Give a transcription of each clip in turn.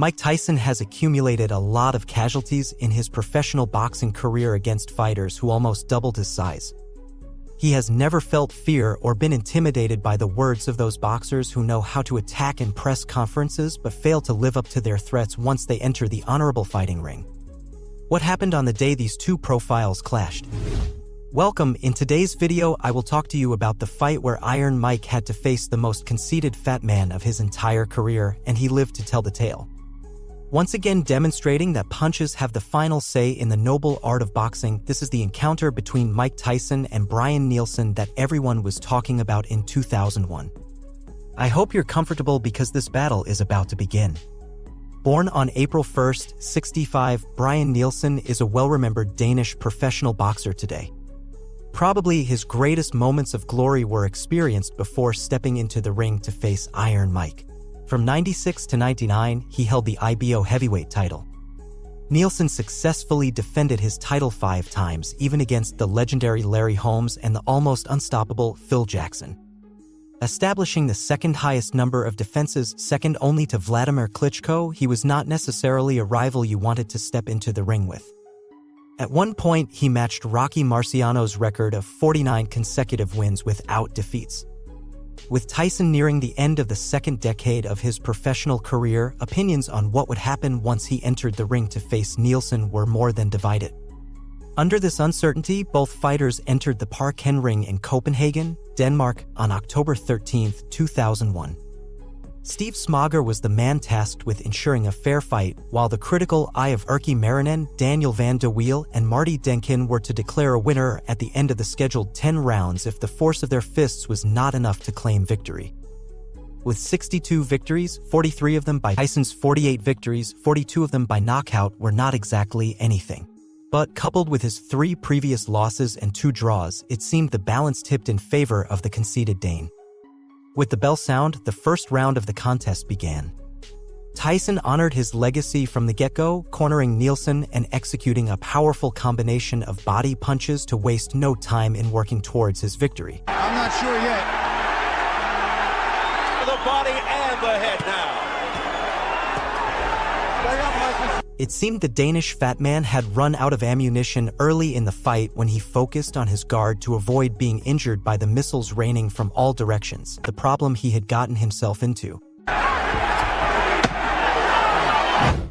Mike Tyson has accumulated a lot of casualties in his professional boxing career against fighters who almost doubled his size. He has never felt fear or been intimidated by the words of those boxers who know how to attack in press conferences but fail to live up to their threats once they enter the honorable fighting ring. What happened on the day these two profiles clashed? Welcome. In today's video, I will talk to you about the fight where Iron Mike had to face the most conceited fat man of his entire career, and he lived to tell the tale. Once again demonstrating that punches have the final say in the noble art of boxing, this is the encounter between Mike Tyson and Brian Neilsen that everyone was talking about in 2001. I hope you're comfortable because this battle is about to begin. Born on April 1st, 65, Brian Neilsen is a well-remembered Danish professional boxer today. Probably his greatest moments of glory were experienced before stepping into the ring to face Iron Mike. From 96 to 99, he held the IBO heavyweight title. Neilsen successfully defended his title 5 times, even against the legendary Larry Holmes and the almost unstoppable Phil Jackson. Establishing the second highest number of defenses, second only to Vladimir Klitschko, he was not necessarily a rival you wanted to step into the ring with. At one point, he matched Rocky Marciano's record of 49 consecutive wins without defeats. With Tyson nearing the end of the second decade of his professional career, opinions on what would happen once he entered the ring to face Neilsen were more than divided. Under this uncertainty, both fighters entered the Parken Ring in Copenhagen, Denmark, on October 13, 2001. Steve Smager was the man tasked with ensuring a fair fight, while the critical eye of Erkki Marinen, Daniel van de Wiel, and Marty Denkin were to declare a winner at the end of the scheduled 10 rounds if the force of their fists was not enough to claim victory. With 62 victories, 43 of them by Tyson's 48 victories, 42 of them by knockout were not exactly anything. But coupled with his 3 previous losses and 2 draws, it seemed the balance tipped in favor of the conceited Dane. With the bell sound, the first round of the contest began. Tyson honored his legacy from the get-go, cornering Neilsen and executing a powerful combination of body punches to waste no time in working towards his victory. I'm not sure yet. The body and the head now. It seemed the Danish fat man had run out of ammunition early in the fight when he focused on his guard to avoid being injured by the missiles raining from all directions, the problem he had gotten himself into.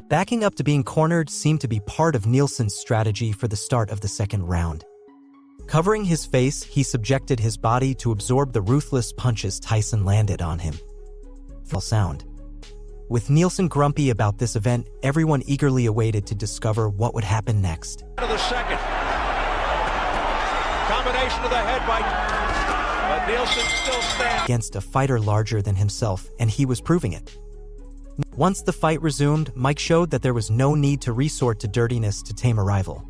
Backing up to being cornered seemed to be part of Neilsen's strategy for the start of the second round. Covering his face, he subjected his body to absorb the ruthless punches Tyson landed on him. Sound. With Neilsen grumpy about this event, everyone eagerly awaited to discover what would happen next. To the second. Combination of the head by but Neilsen still stands against a fighter larger than himself, and he was proving it. Once the fight resumed, Mike showed that there was no need to resort to dirtiness to tame a rival.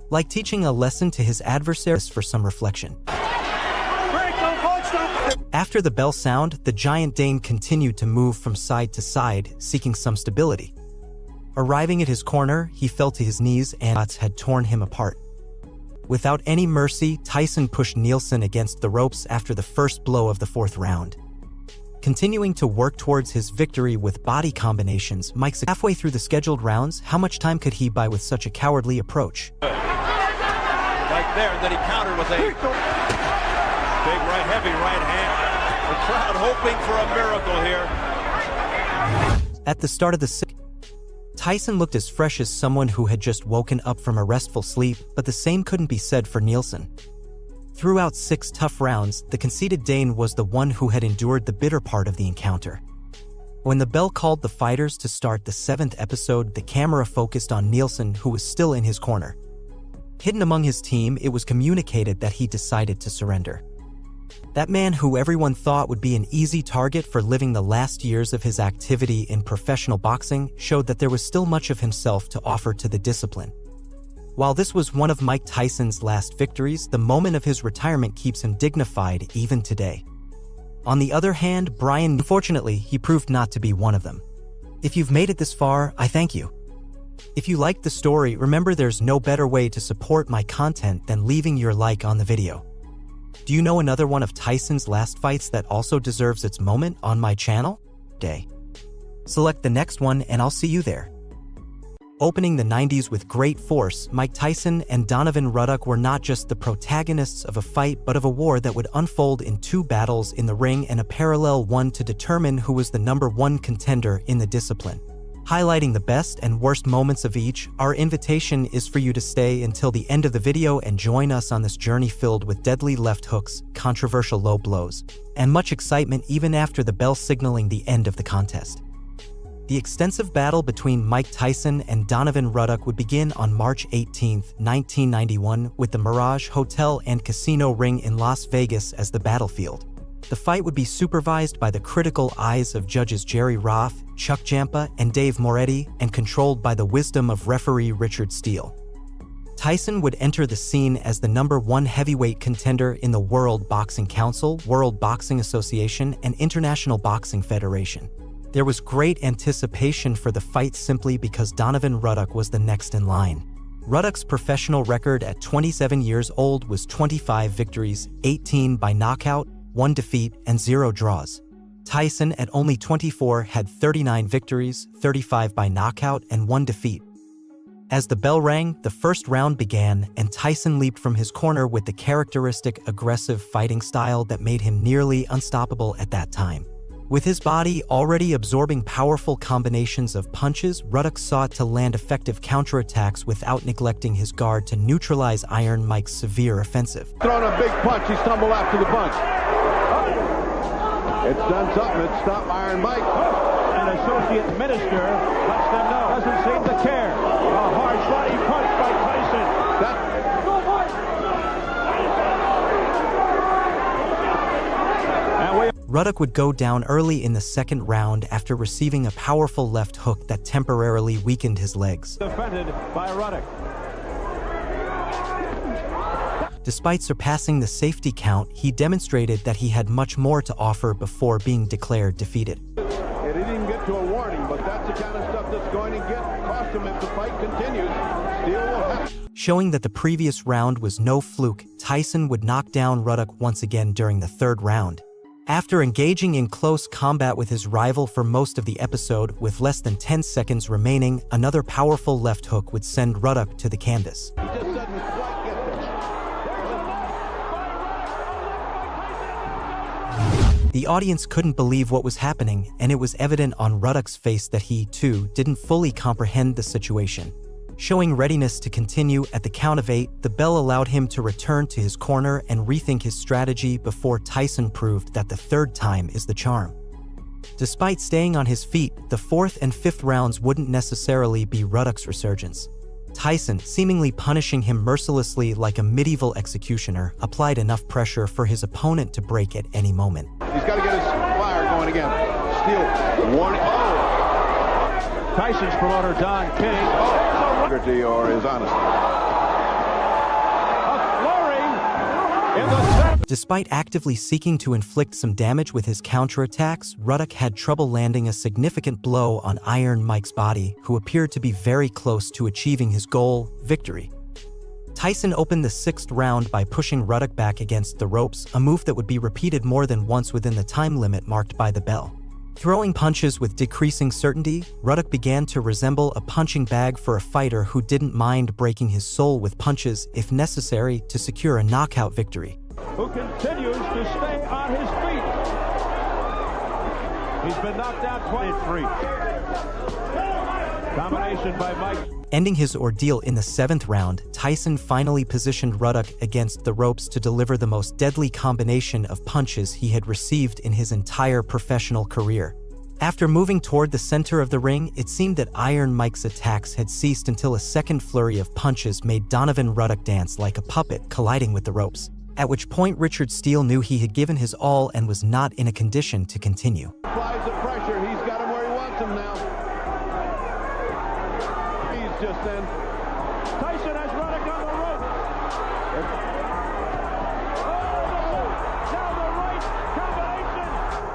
Like teaching a lesson to his adversaries for some reflection. After the bell sound, the giant Dane continued to move from side to side, seeking some stability. Arriving at his corner, he fell to his knees and shots had torn him apart. Without any mercy, Tyson pushed Neilsen against the ropes after the first blow of the 4th round. Continuing to work towards his victory with body combinations, Mike's halfway through the scheduled rounds. How much time could he buy with such a cowardly approach? right there, and then he countered with a big right, heavy right hand. The crowd hoping for a miracle here. At the start of the 6th, Tyson looked as fresh as someone who had just woken up from a restful sleep, but the same couldn't be said for Neilsen. Throughout 6 tough rounds, the conceited Dane was the one who had endured the bitter part of the encounter. When the bell called the fighters to start the 7th episode, the camera focused on Neilsen, who was still in his corner. Hidden among his team, it was communicated that he decided to surrender. That man who everyone thought would be an easy target for living the last years of his activity in professional boxing showed that there was still much of himself to offer to the discipline. While this was one of Mike Tyson's last victories, the moment of his retirement keeps him dignified even today. On the other hand, Brian, unfortunately, he proved not to be one of them. If you've made it this far, I thank you. If you liked the story, remember there's no better way to support my content than leaving your like on the video. Do you know another one of Tyson's last fights that also deserves its moment on my channel? Select the next one and I'll see you there. Opening the 90s with great force, Mike Tyson and Donovan Ruddock were not just the protagonists of a fight but of a war that would unfold in 2 battles in the ring and a parallel one to determine who was the #1 contender in the discipline. Highlighting the best and worst moments of each, our invitation is for you to stay until the end of the video and join us on this journey filled with deadly left hooks, controversial low blows, and much excitement even after the bell signaling the end of the contest. The extensive battle between Mike Tyson and Donovan Ruddock would begin on March 18, 1991, with the Mirage Hotel and Casino Ring in Las Vegas as the battlefield. The fight would be supervised by the critical eyes of judges Jerry Roth, Chuck Jampa, and Dave Moretti, and controlled by the wisdom of referee Richard Steele. Tyson would enter the scene as the #1 heavyweight contender in the World Boxing Council, World Boxing Association, and International Boxing Federation. There was great anticipation for the fight simply because Donovan Ruddock was the next in line. Ruddock's professional record at 27 years old was 25 victories, 18 by knockout, 1 defeat, and 0 draws. Tyson, at only 24, had 39 victories, 35 by knockout, and 1 defeat. As the bell rang, the first round began, and Tyson leaped from his corner with the characteristic aggressive fighting style that made him nearly unstoppable at that time. With his body already absorbing powerful combinations of punches, Ruddock sought to land effective counterattacks without neglecting his guard to neutralize Iron Mike's severe offensive. Throwing a big punch, he stumbled after the punch. It's done something, it stopped Iron Mike. An associate minister lets them know, doesn't seem to care. A hard sliding punch by Tyson. Ruddock would go down early in the second round after receiving a powerful left hook that temporarily weakened his legs. Defended by Ruddock. Despite surpassing the safety count, he demonstrated that he had much more to offer before being declared defeated. It didn't even get to a warning, but that's the kind of stuff that's going to cost him if the fight continues. Steele will have. Showing that the previous round was no fluke, Tyson would knock down Ruddock once again during the third round. After engaging in close combat with his rival for most of the episode, with less than 10 seconds remaining, another powerful left hook would send Ruddock to the canvas. He just doesn't quite get this. The audience couldn't believe what was happening, and it was evident on Ruddock's face that he, too, didn't fully comprehend the situation. Showing readiness to continue at the count of 8, the bell allowed him to return to his corner and rethink his strategy before Tyson proved that the third time is the charm. Despite staying on his feet, the fourth and fifth rounds wouldn't necessarily be Ruddock's resurgence. Tyson, seemingly punishing him mercilessly like a medieval executioner, applied enough pressure for his opponent to break at any moment. He's got to get his fire going again. Steele, warning. Oh! Tyson's promoter, Don King. Or his honesty. In the Despite actively seeking to inflict some damage with his counterattacks, Ruddock had trouble landing a significant blow on Iron Mike's body, who appeared to be very close to achieving his goal, victory. Tyson opened the sixth round by pushing Ruddock back against the ropes, a move that would be repeated more than once within the time limit marked by the bell. Throwing punches with decreasing certainty, Ruddock began to resemble a punching bag for a fighter who didn't mind breaking his soul with punches, if necessary, to secure a knockout victory. who continues to stay on his feet. He's been knocked out 23. Combination by Mike. Ending his ordeal in the 7th round, Tyson finally positioned Ruddock against the ropes to deliver the most deadly combination of punches he had received in his entire professional career. After moving toward the center of the ring, it seemed that Iron Mike's attacks had ceased until a second flurry of punches made Donovan Ruddock dance like a puppet, colliding with the ropes. At which point Richard Steele knew he had given his all and was not in a condition to continue. Applies the pressure. He's got him where he wants him now. He's just in. Tyson has Ruddock on the rope. Now the right combination.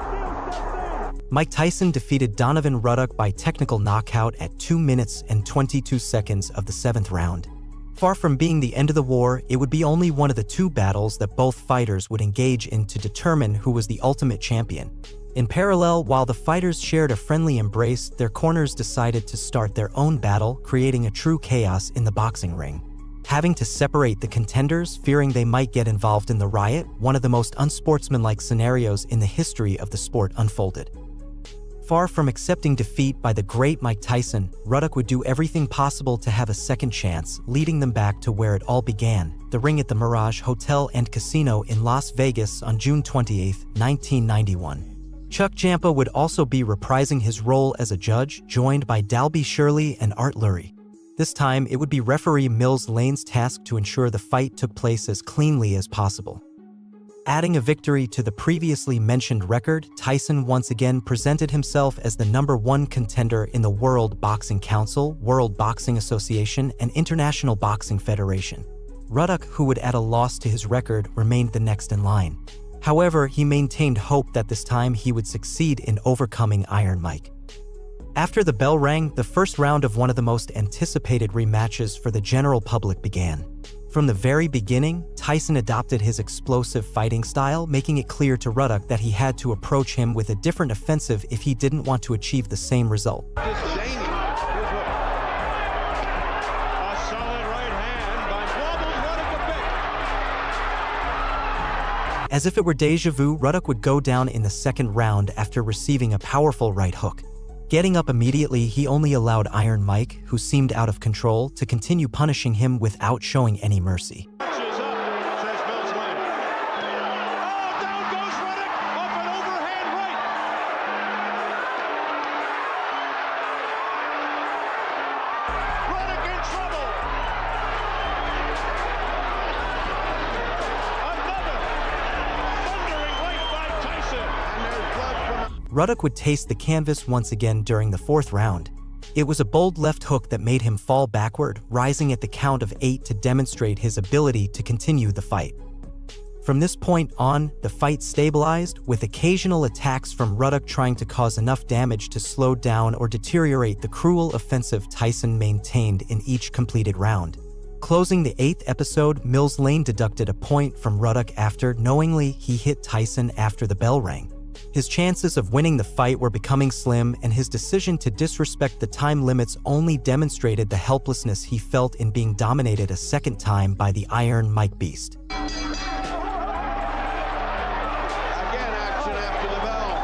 Steele steps in. Mike Tyson defeated Donovan Ruddock by technical knockout at 2 minutes and 22 seconds of the 7th round. Far from being the end of the war, it would be only one of the 2 battles that both fighters would engage in to determine who was the ultimate champion. In parallel, while the fighters shared a friendly embrace, their corners decided to start their own battle, creating a true chaos in the boxing ring. Having to separate the contenders, fearing they might get involved in the riot, one of the most unsportsmanlike scenarios in the history of the sport unfolded. Far from accepting defeat by the great Mike Tyson, Ruddock would do everything possible to have a second chance, leading them back to where it all began, the ring at the Mirage Hotel and Casino in Las Vegas on June 28, 1991. Chuck Champa would also be reprising his role as a judge, joined by Dalby Shirley and Art Lurie. This time, it would be referee Mills Lane's task to ensure the fight took place as cleanly as possible. Adding a victory to the previously mentioned record, Tyson once again presented himself as the #1 contender in the World Boxing Council, World Boxing Association, and International Boxing Federation. Ruddock, who would add a loss to his record, remained the next in line. However, he maintained hope that this time he would succeed in overcoming Iron Mike. After the bell rang, the first round of one of the most anticipated rematches for the general public began. From the very beginning, Tyson adopted his explosive fighting style, making it clear to Ruddock that he had to approach him with a different offensive if he didn't want to achieve the same result. As if it were déjà vu, Ruddock would go down in the second round after receiving a powerful right hook. Getting up immediately, he only allowed Iron Mike, who seemed out of control, to continue punishing him without showing any mercy. Ruddock would taste the canvas once again during the fourth round. It was a bold left hook that made him fall backward, rising at the count of 8 to demonstrate his ability to continue the fight. From this point on, the fight stabilized, with occasional attacks from Ruddock trying to cause enough damage to slow down or deteriorate the cruel offensive Tyson maintained in each completed round. Closing the 8th episode, Mills Lane deducted a point from Ruddock after, knowingly, he hit Tyson after the bell rang. His chances of winning the fight were becoming slim, and his decision to disrespect the time limits only demonstrated the helplessness he felt in being dominated a second time by the Iron Mike Beast. Again, action after the bell.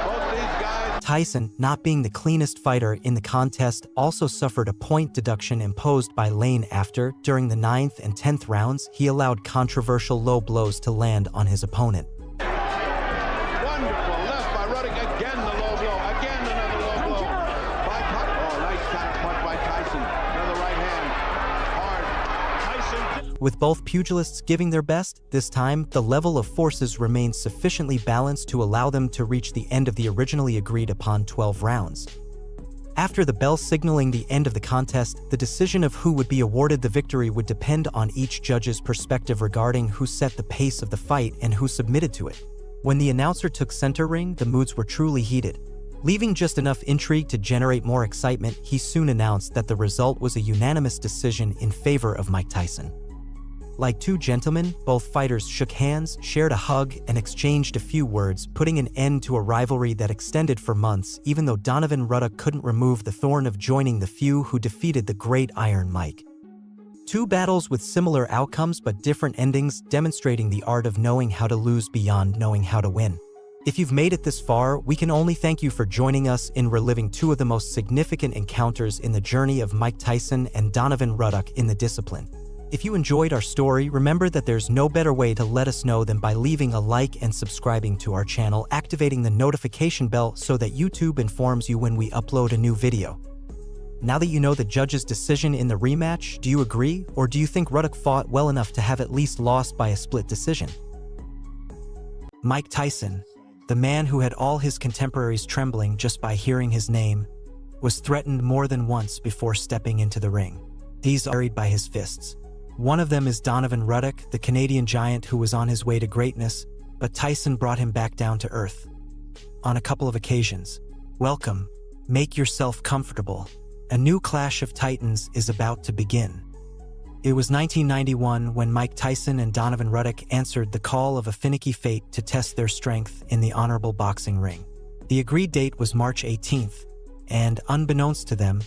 Both these guys. Tyson, not being the cleanest fighter in the contest, also suffered a point deduction imposed by Lane after, during the 9th and 10th rounds, he allowed controversial low blows to land on his opponent. With both pugilists giving their best, this time, the level of forces remained sufficiently balanced to allow them to reach the end of the originally agreed upon 12 rounds. After the bell signaling the end of the contest, the decision of who would be awarded the victory would depend on each judge's perspective regarding who set the pace of the fight and who submitted to it. When the announcer took center ring, the moods were truly heated. Leaving just enough intrigue to generate more excitement, he soon announced that the result was a unanimous decision in favor of Mike Tyson. Like two gentlemen, both fighters shook hands, shared a hug, and exchanged a few words, putting an end to a rivalry that extended for months, even though Donovan Ruddock couldn't remove the thorn of joining the few who defeated the great Iron Mike. Two battles with similar outcomes but different endings, demonstrating the art of knowing how to lose beyond knowing how to win. If you've made it this far, we can only thank you for joining us in reliving two of the most significant encounters in the journey of Mike Tyson and Donovan Ruddock in the discipline. If you enjoyed our story, remember that there's no better way to let us know than by leaving a like and subscribing to our channel, activating the notification bell so that YouTube informs you when we upload a new video. Now that you know the judge's decision in the rematch, do you agree, or do you think Ruddock fought well enough to have at least lost by a split decision? Mike Tyson, the man who had all his contemporaries trembling just by hearing his name, was threatened more than once before stepping into the ring. These are carried by his fists. One of them is Donovan Ruddock, the Canadian giant who was on his way to greatness, but Tyson brought him back down to earth. On a couple of occasions. Welcome. Make yourself comfortable. A new clash of titans is about to begin. It was 1991 when Mike Tyson and Donovan Ruddock answered the call of a finicky fate to test their strength in the honorable boxing ring. The agreed date was March 18th, and unbeknownst to them,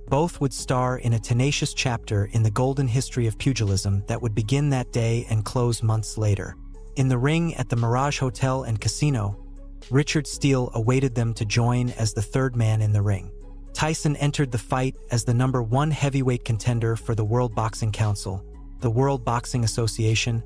both would star in a tenacious chapter in the golden history of pugilism that would begin that day and close months later. In the ring at the Mirage Hotel and Casino, Richard Steele awaited them to join as the third man in the ring. Tyson entered the fight as the number 1 heavyweight contender for the World Boxing Council, the World Boxing Association,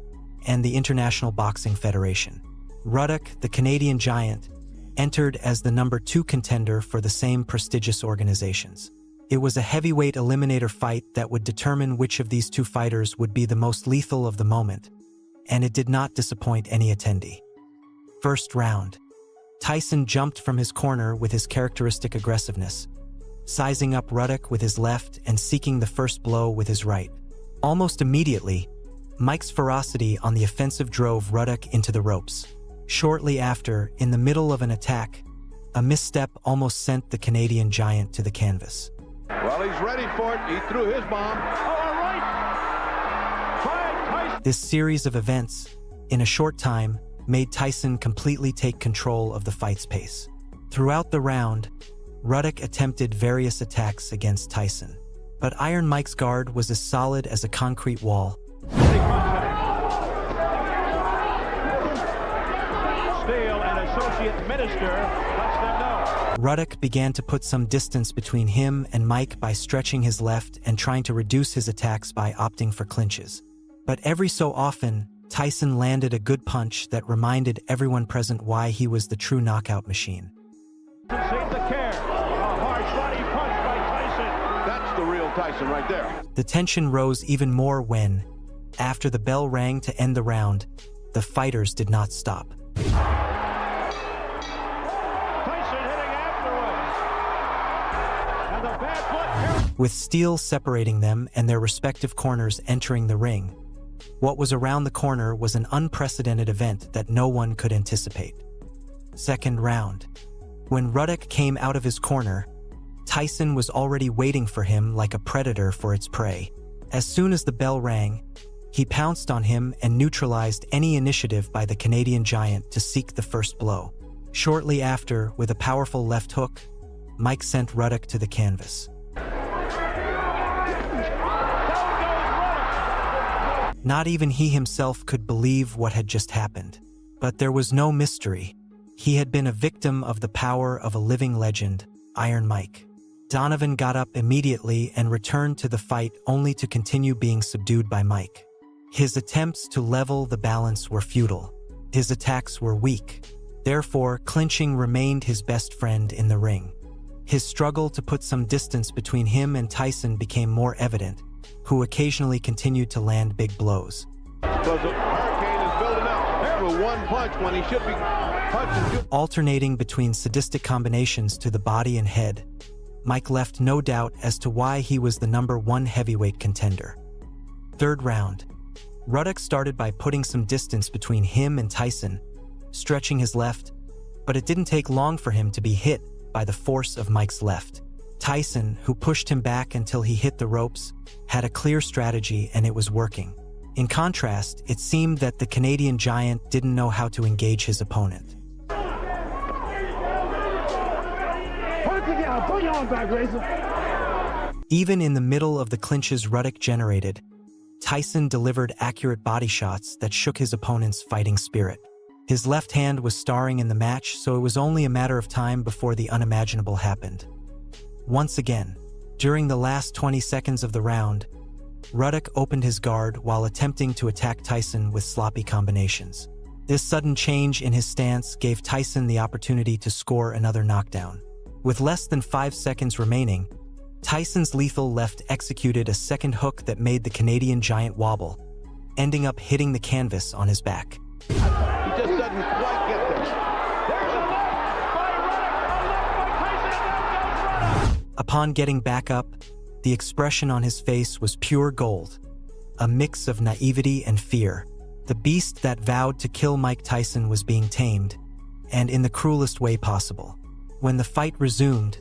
and the International Boxing Federation. Ruddock, the Canadian giant, entered as the number 2 contender for the same prestigious organizations. It was a heavyweight eliminator fight that would determine which of these 2 fighters would be the most lethal of the moment, and it did not disappoint any attendee. First round. Tyson jumped from his corner with his characteristic aggressiveness, sizing up Ruddock with his left and seeking the first blow with his right. Almost immediately, Mike's ferocity on the offensive drove Ruddock into the ropes. Shortly after, in the middle of an attack, a misstep almost sent the Canadian giant to the canvas. Well, he's ready for it. He threw his bomb. All right. Tyson. This series of events, in a short time, made Tyson completely take control of the fight's pace. Throughout the round, Ruddock attempted various attacks against Tyson, but Iron Mike's guard was as solid as a concrete wall. Steele and associate minister lets them know. Ruddock began to put some distance between him and Mike by stretching his left and trying to reduce his attacks by opting for clinches. But every so often, Tyson landed a good punch that reminded everyone present why he was the true knockout machine. Save the care. A harsh body punch by Tyson. That's the real Tyson right there. The tension rose even more when, after the bell rang to end the round, the fighters did not stop. Tyson hitting afterwards. And the bad foot. With Steele separating them and their respective corners entering the ring, what was around the corner was an unprecedented event that no one could anticipate. Second round. When Ruddock came out of his corner, Tyson was already waiting for him like a predator for its prey. As soon as the bell rang, he pounced on him and neutralized any initiative by the Canadian giant to seek the first blow. Shortly after, with a powerful left hook, Mike sent Ruddock to the canvas. Not even he himself could believe what had just happened. But there was no mystery. He had been a victim of the power of a living legend, Iron Mike. Donovan got up immediately and returned to the fight only to continue being subdued by Mike. His attempts to level the balance were futile. His attacks were weak. Therefore, clinching remained his best friend in the ring. His struggle to put some distance between him and Tyson became more evident, who occasionally continued to land big blows. Because the hurricane is building up. There's a one punch when he should be punching. Alternating between sadistic combinations to the body and head, Mike left no doubt as to why he was the number 1 heavyweight contender. Third round. Ruddock started by putting some distance between him and Tyson, stretching his left, but it didn't take long for him to be hit by the force of Mike's left. Tyson, who pushed him back until he hit the ropes, had a clear strategy and it was working. In contrast, it seemed that the Canadian giant didn't know how to engage his opponent. Even in the middle of the clinches Ruddock generated, Tyson delivered accurate body shots that shook his opponent's fighting spirit. His left hand was starring in the match, so it was only a matter of time before the unimaginable happened. Once again, during the last 20 seconds of the round, Ruddock opened his guard while attempting to attack Tyson with sloppy combinations. This sudden change in his stance gave Tyson the opportunity to score another knockdown. With less than 5 seconds remaining, Tyson's lethal left executed a second hook that made the Canadian giant wobble, ending up hitting the canvas on his back. He just doesn't quite get there. There's a left by Ruddock. Upon getting back up, the expression on his face was pure gold, a mix of naivety and fear. The beast that vowed to kill Mike Tyson was being tamed, and in the cruelest way possible. When the fight resumed,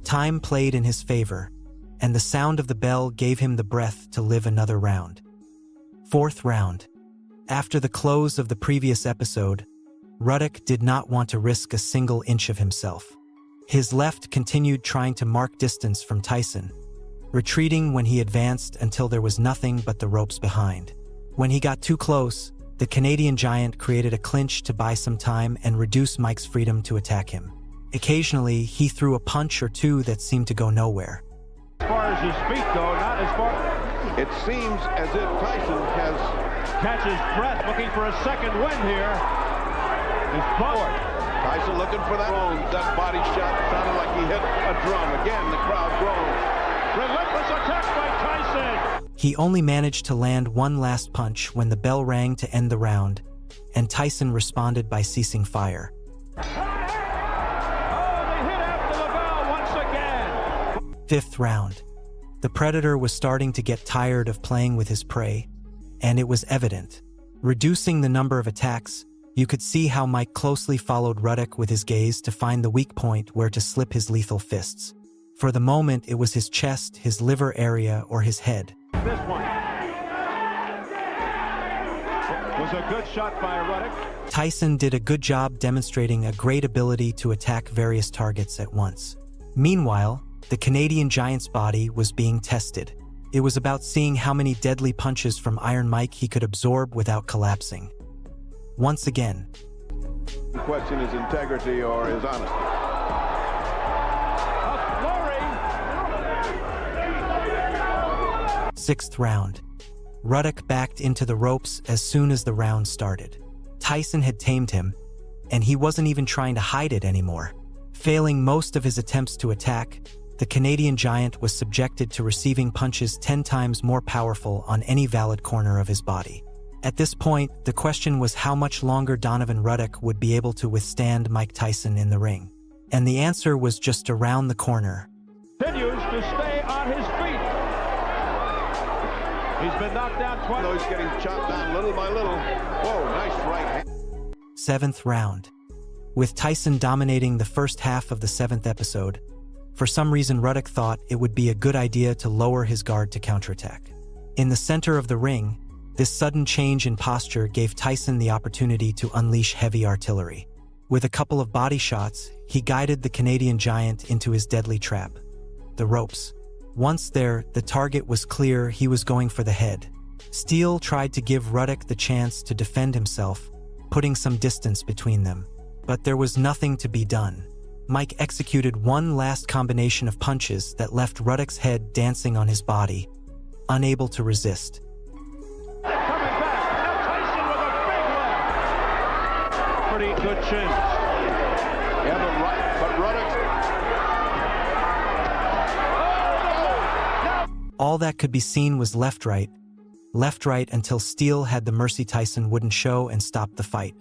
time played in his favor, and the sound of the bell gave him the breath to live another round. Fourth round. After the close of the previous episode, Ruddock did not want to risk a single inch of himself. His left continued trying to mark distance from Tyson, retreating when he advanced until there was nothing but the ropes behind. When he got too close, the Canadian giant created a clinch to buy some time and reduce Mike's freedom to attack him. Occasionally, he threw a punch or two that seemed to go nowhere. As far as his feet go, not as far. It seems as if Tyson catches breath, looking for a second win here. He's forward. Tyson looking for that. That body shot sounded like he hit a drum. Again, the crowd groans. Relentless attack by Tyson. He only managed to land one last punch when the bell rang to end the round, and Tyson responded by ceasing fire. Oh, they hit after the bell once again. 5th round. The Predator was starting to get tired of playing with his prey, and it was evident. Reducing the number of attacks, you could see how Mike closely followed Ruddock with his gaze to find the weak point where to slip his lethal fists. For the moment, it was his chest, his liver area, or his head. This one was a good shot by Ruddock. Tyson did a good job demonstrating a great ability to attack various targets at once. Meanwhile, the Canadian giant's body was being tested. It was about seeing how many deadly punches from Iron Mike he could absorb without collapsing. Once again, The question is integrity or his honesty. A flurry. 6th round. Ruddock backed into the ropes as soon as the round started. Tyson had tamed him, and he wasn't even trying to hide it anymore. Failing most of his attempts to attack, the Canadian giant was subjected to receiving punches 10 times more powerful on any valid corner of his body. At this point, the question was how much longer Donovan Ruddock would be able to withstand Mike Tyson in the ring. And the answer was just around the corner. Continues to stay on his feet. He's been knocked down twice. He's getting chopped down little by little. Whoa, nice right hand. 7th round. With Tyson dominating the first half of the 7th episode, for some reason Ruddock thought it would be a good idea to lower his guard to counterattack. In the center of the ring, this sudden change in posture gave Tyson the opportunity to unleash heavy artillery. With a couple of body shots, he guided the Canadian giant into his deadly trap, the ropes. Once there, the target was clear. He was going for the head. Steele tried to give Ruddock the chance to defend himself, putting some distance between them. But there was nothing to be done. Mike executed one last combination of punches that left Ruddock's head dancing on his body, unable to resist. Coming back. Now Tyson with a big left. Pretty good chin. Yeah, but Ruddock. All that could be seen was left-right until Steele had the mercy Tyson wouldn't show and stopped the fight.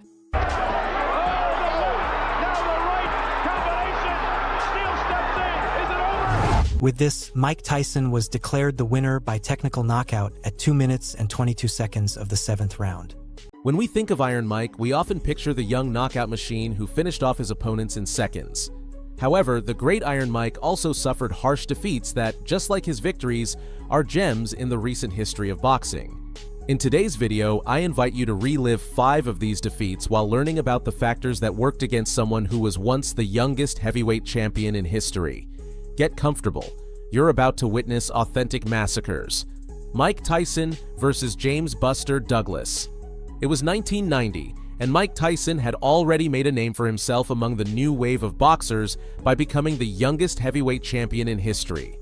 With this, Mike Tyson was declared the winner by technical knockout at 2 minutes and 22 seconds of the 7th round. When we think of Iron Mike, we often picture the young knockout machine who finished off his opponents in seconds. However, the great Iron Mike also suffered harsh defeats that, just like his victories, are gems in the recent history of boxing. In today's video, I invite you to relive 5 of these defeats while learning about the factors that worked against someone who was once the youngest heavyweight champion in history. Get comfortable. You're about to witness authentic massacres. Mike Tyson versus James Buster Douglas. It was 1990, and Mike Tyson had already made a name for himself among the new wave of boxers by becoming the youngest heavyweight champion in history.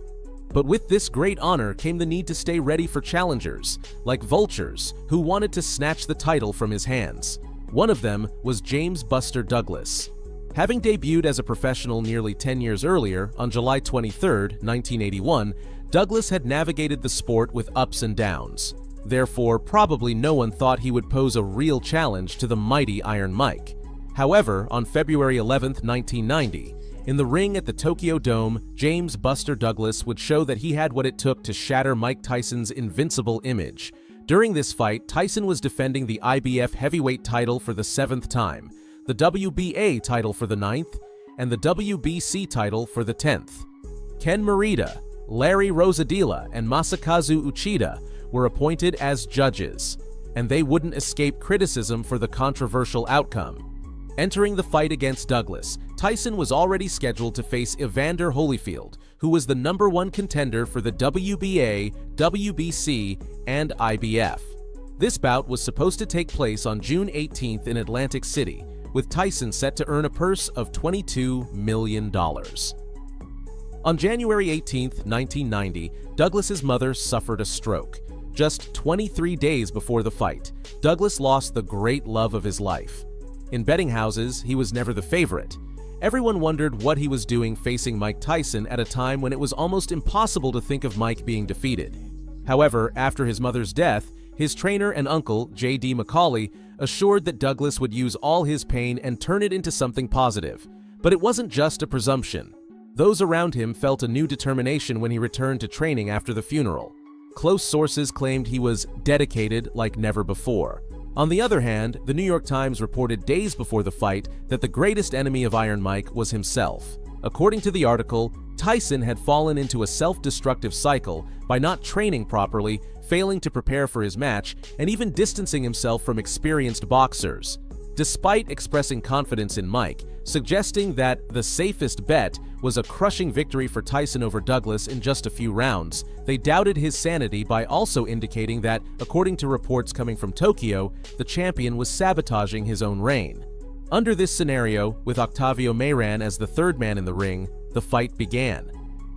But with this great honor came the need to stay ready for challengers, like vultures, who wanted to snatch the title from his hands. One of them was James Buster Douglas. Having debuted as a professional nearly 10 years earlier, on July 23, 1981, Douglas had navigated the sport with ups and downs. Therefore, probably no one thought he would pose a real challenge to the mighty Iron Mike. However, on February 11, 1990, in the ring at the Tokyo Dome, James Buster Douglas would show that he had what it took to shatter Mike Tyson's invincible image. During this fight, Tyson was defending the IBF heavyweight title for the 7th time, the WBA title for the 9th, and the WBC title for the 10th. Ken Morita, Larry Rosadila, and Masakazu Uchida were appointed as judges, and they wouldn't escape criticism for the controversial outcome. Entering the fight against Douglas, Tyson was already scheduled to face Evander Holyfield, who was the #1 contender for the WBA, WBC, and IBF. This bout was supposed to take place on June 18th in Atlantic City, with Tyson set to earn a purse of $22 million. On January 18, 1990, Douglas's mother suffered a stroke. Just 23 days before the fight, Douglas lost the great love of his life. In betting houses, he was never the favorite. Everyone wondered what he was doing facing Mike Tyson at a time when it was almost impossible to think of Mike being defeated. However, after his mother's death, his trainer and uncle, J.D. McCauley, assured that Douglas would use all his pain and turn it into something positive. But it wasn't just a presumption. Those around him felt a new determination when he returned to training after the funeral. Close sources claimed he was dedicated like never before. On the other hand, the New York Times reported days before the fight that the greatest enemy of Iron Mike was himself. According to the article, Tyson had fallen into a self-destructive cycle by not training properly, failing to prepare for his match, and even distancing himself from experienced boxers. Despite expressing confidence in Mike, suggesting that the safest bet was a crushing victory for Tyson over Douglas in just a few rounds, they doubted his sanity by also indicating that, according to reports coming from Tokyo, the champion was sabotaging his own reign. Under this scenario, with Octavio Mayran as the third man in the ring, the fight began.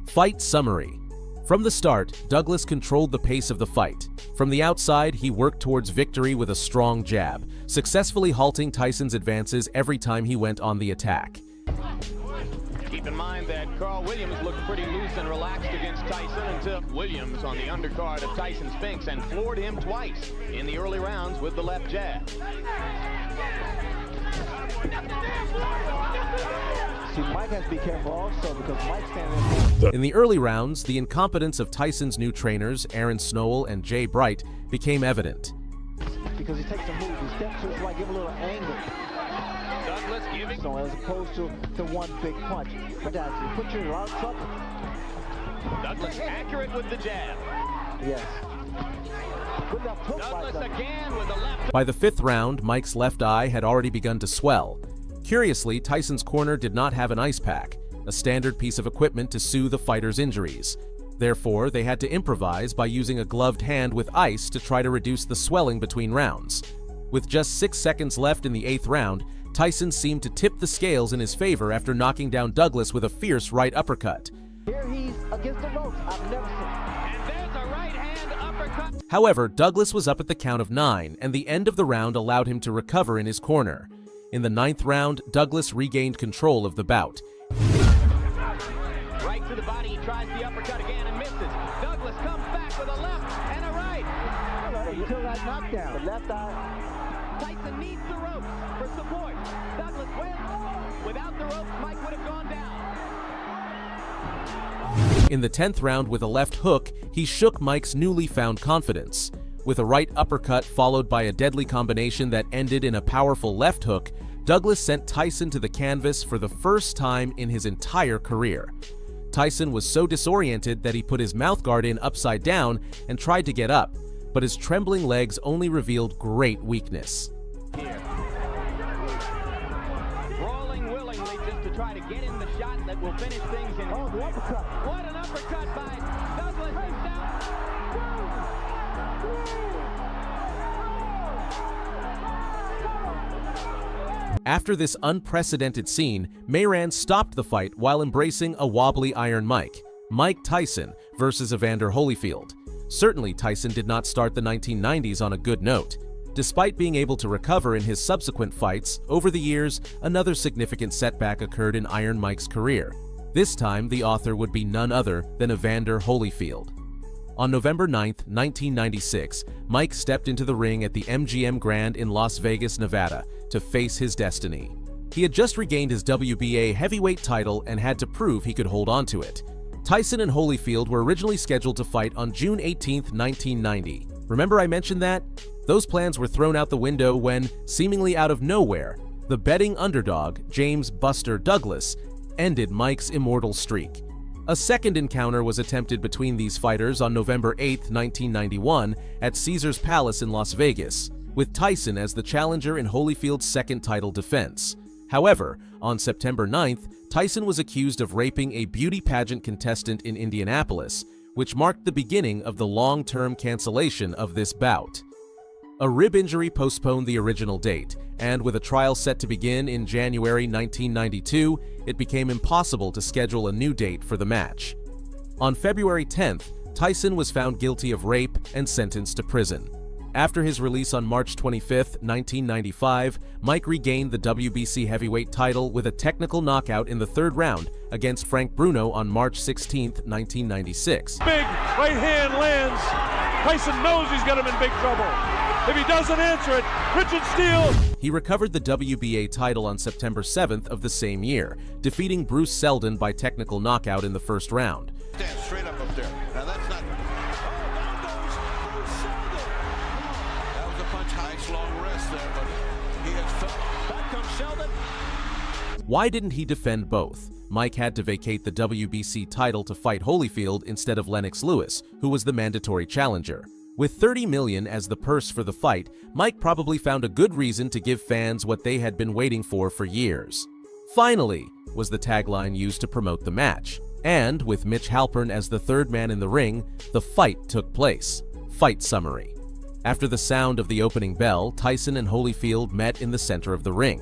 Fight summary. From the start, Douglas controlled the pace of the fight. From the outside, he worked towards victory with a strong jab, successfully halting Tyson's advances every time he went on the attack. Keep in mind that Carl Williams looked pretty loose and relaxed against Tyson until Williams on the undercard of Tyson Spinks and floored him twice in the early rounds with the left jab. See, Mike has to be careful also because Mike's standing in the early rounds, the incompetence of Tyson's new trainers, Aaron Snowell and Jay Bright, became evident. because he takes a move, he steps to his right, give a little angle. Douglas giving. So as opposed to one big punch. But that's you put you in a lot of trouble. Douglas accurate with the jab. Yes. Good enough hook by Douglas Douglas. again with the left. By the fifth round, Mike's left eye had already begun to swell. Curiously, Tyson's corner did not have an ice pack, a standard piece of equipment to soothe a fighter's injuries. Therefore, they had to improvise by using a gloved hand with ice to try to reduce the swelling between rounds. With just 6 seconds left in the 8th round, Tyson seemed to tip the scales in his favor after knocking down Douglas with a fierce right uppercut. Here he's against the ropes. I've never seen. And there's a right hand uppercut. However, Douglas was up at the count of 9, and the end of the round allowed him to recover in his corner. In the 9th round, Douglas regained control of the bout. Right to the body, he tries the uppercut again and misses. Douglas comes back with a left and a right. Until that knockdown. The left eye. Tyson needs the ropes for support. Douglas wins. Without the ropes, Mike would have gone down. In the 10th round with a left hook, he shook Mike's newly found confidence. With a right uppercut followed by a deadly combination that ended in a powerful left hook, Douglas sent Tyson to the canvas for the first time in his entire career. Tyson was so disoriented that he put his mouthguard in upside down and tried to get up, but his trembling legs only revealed great weakness. Rolling willingly just to try to get in the shot that will finish things in. Oh, the uppercut. What an uppercut by Douglas. He's down. After this unprecedented scene, Mayran stopped the fight while embracing a wobbly Iron Mike, Mike Tyson versus Evander Holyfield. Certainly, Tyson did not start the 1990s on a good note. Despite being able to recover in his subsequent fights, over the years, another significant setback occurred in Iron Mike's career. This time, the author would be none other than Evander Holyfield. On November 9, 1996, Mike stepped into the ring at the MGM Grand in Las Vegas, Nevada, to face his destiny. He had just regained his WBA heavyweight title and had to prove he could hold on to it. Tyson and Holyfield were originally scheduled to fight on June 18, 1990. Remember I mentioned that? Those plans were thrown out the window when, seemingly out of nowhere, the betting underdog, James "Buster" Douglas, ended Mike's immortal streak. A second encounter was attempted between these fighters on November 8, 1991, at Caesars Palace in Las Vegas, with Tyson as the challenger in Holyfield's second title defense. However, on September 9th, Tyson was accused of raping a beauty pageant contestant in Indianapolis, which marked the beginning of the long-term cancellation of this bout. A rib injury postponed the original date, and with a trial set to begin in January 1992, it became impossible to schedule a new date for the match. On February 10th, Tyson was found guilty of rape and sentenced to prison. After his release on March 25, 1995, Mike regained the WBC heavyweight title with a technical knockout in the third round against Frank Bruno on March 16, 1996. Big right hand lands. Tyson knows he's got him in big trouble. If he doesn't answer it, Richard Steele. He recovered the WBA title on September 7th of the same year, defeating Bruce Seldon by technical knockout in the first round. Stand straight up there. Now that's not... Oh, down goes Bruce Seldon. That was a punch. Nice long rest there, but he has fell. Back comes Seldon. Why didn't he defend both? Mike had to vacate the WBC title to fight Holyfield instead of Lennox Lewis, who was the mandatory challenger. With $30 million as the purse for the fight, Mike probably found a good reason to give fans what they had been waiting for years. Finally, was the tagline used to promote the match. And, with Mitch Halpern as the third man in the ring, the fight took place. Fight summary. After the sound of the opening bell, Tyson and Holyfield met in the center of the ring.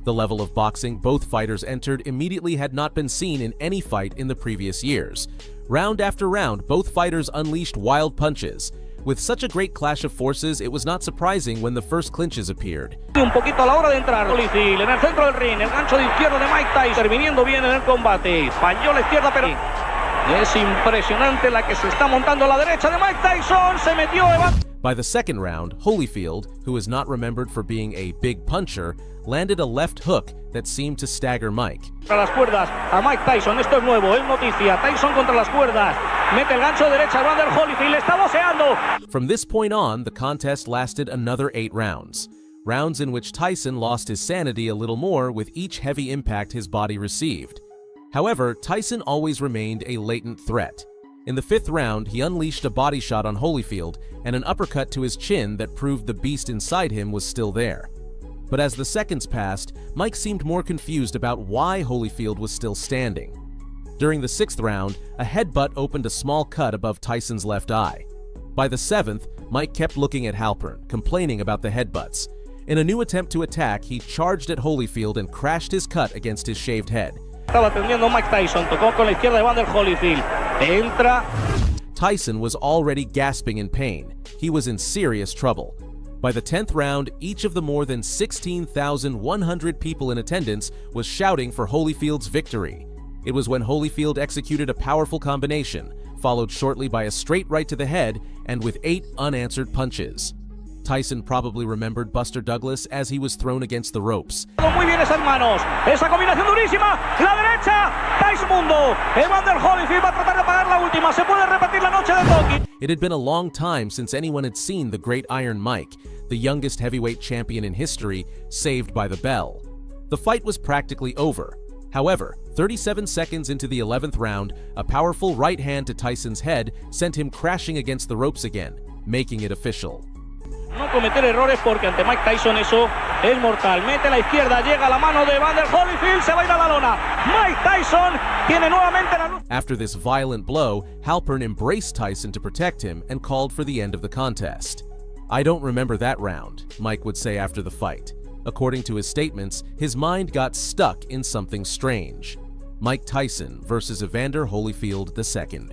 The level of boxing both fighters entered immediately had not been seen in any fight in the previous years. Round after round, both fighters unleashed wild punches. With such a great clash of forces, it was not surprising when the first clinches appeared. Un poquito a la hora de entrar, Holyfield en el centro del ring, el gancho de izquierda de Mike Tyson, interviniendo bien en el combate, falló la izquierda, pero es impresionante la que se está montando a la derecha de Mike Tyson, se metió. By the second round, Holyfield, who is not remembered for being a big puncher, landed a left hook that seemed to stagger Mike. Contra las cuerdas a Mike Tyson, esto es nuevo, es noticia. Tyson contra las cuerdas, mete el gancho de derecha, Evander Holyfield, está boceando. From this point on, the contest lasted another 8 rounds. Rounds in which Tyson lost his sanity a little more with each heavy impact his body received. However, Tyson always remained a latent threat. In the 5th round, he unleashed a body shot on Holyfield and an uppercut to his chin that proved the beast inside him was still there. But as the seconds passed, Mike seemed more confused about why Holyfield was still standing. During the 6th round, a headbutt opened a small cut above Tyson's left eye. By the 7th, Mike kept looking at Halpern, complaining about the headbutts. In a new attempt to attack, he charged at Holyfield and crashed his cut against his shaved head. Estaba atendiendo Mike Tyson, tocó con la izquierda Evander Holyfield. Entra. Tyson was already gasping in pain. He was in serious trouble. By the 10th round, each of the more than 16,100 people in attendance was shouting for Holyfield's victory. It was when Holyfield executed a powerful combination, followed shortly by a straight right to the head and with 8 unanswered punches. Tyson probably remembered Buster Douglas as he was thrown against the ropes. Muy bien esas manos, esa combinación durísima, la derecha, Tyson Mundo, Evander Holyfield va a tratar de pagar la última, se puede repetir la noche de Toki. It had been a long time since anyone had seen the great Iron Mike, the youngest heavyweight champion in history, saved by the bell. The fight was practically over. However, 37 seconds into the 11th round, a powerful right hand to Tyson's head sent him crashing against the ropes again, making it official. No cometer errores porque ante Mike Tyson eso es mortal. Mete la izquierda, llega la mano de Evander Holyfield, se va a ir a la lona. Mike Tyson tiene nuevamente la luz. After this violent blow, Halpern embraced Tyson to protect him and called for the end of the contest. "I don't remember that round," Mike would say after the fight. According to his statements, his mind got stuck in something strange. Mike Tyson versus Evander Holyfield II.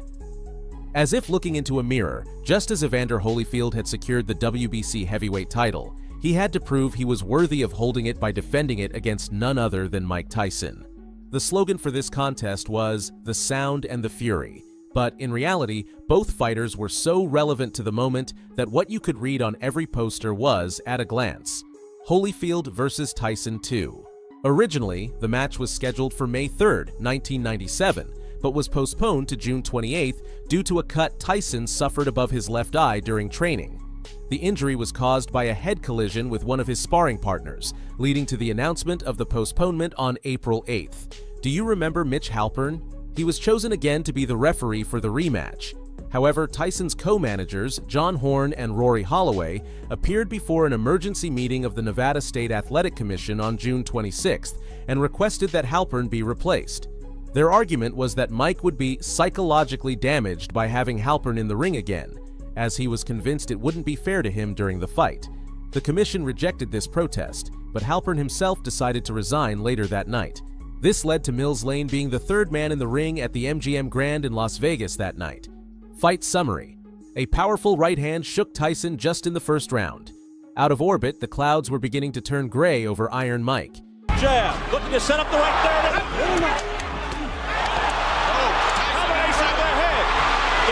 As if looking into a mirror, just as Evander Holyfield had secured the WBC heavyweight title, he had to prove he was worthy of holding it by defending it against none other than Mike Tyson. The slogan for this contest was, "The Sound and the Fury," but in reality, both fighters were so relevant to the moment that what you could read on every poster was, at a glance, Holyfield versus Tyson 2. Originally, the match was scheduled for May 3rd, 1997, but was postponed to June 28th due to a cut Tyson suffered above his left eye during training. The injury was caused by a head collision with one of his sparring partners, leading to the announcement of the postponement on April 8th. Do you remember Mitch Halpern? He was chosen again to be the referee for the rematch. However, Tyson's co-managers, John Horn and Rory Holloway, appeared before an emergency meeting of the Nevada State Athletic Commission on June 26th and requested that Halpern be replaced. Their argument was that Mike would be psychologically damaged by having Halpern in the ring again, as he was convinced it wouldn't be fair to him during the fight. The commission rejected this protest, but Halpern himself decided to resign later that night. This led to Mills Lane being the third man in the ring at the MGM Grand in Las Vegas that night. Fight summary. A powerful right hand shook Tyson just in the first round. Out of orbit, the clouds were beginning to turn gray over Iron Mike. Jab, looking to set up the right third. Combination of the head.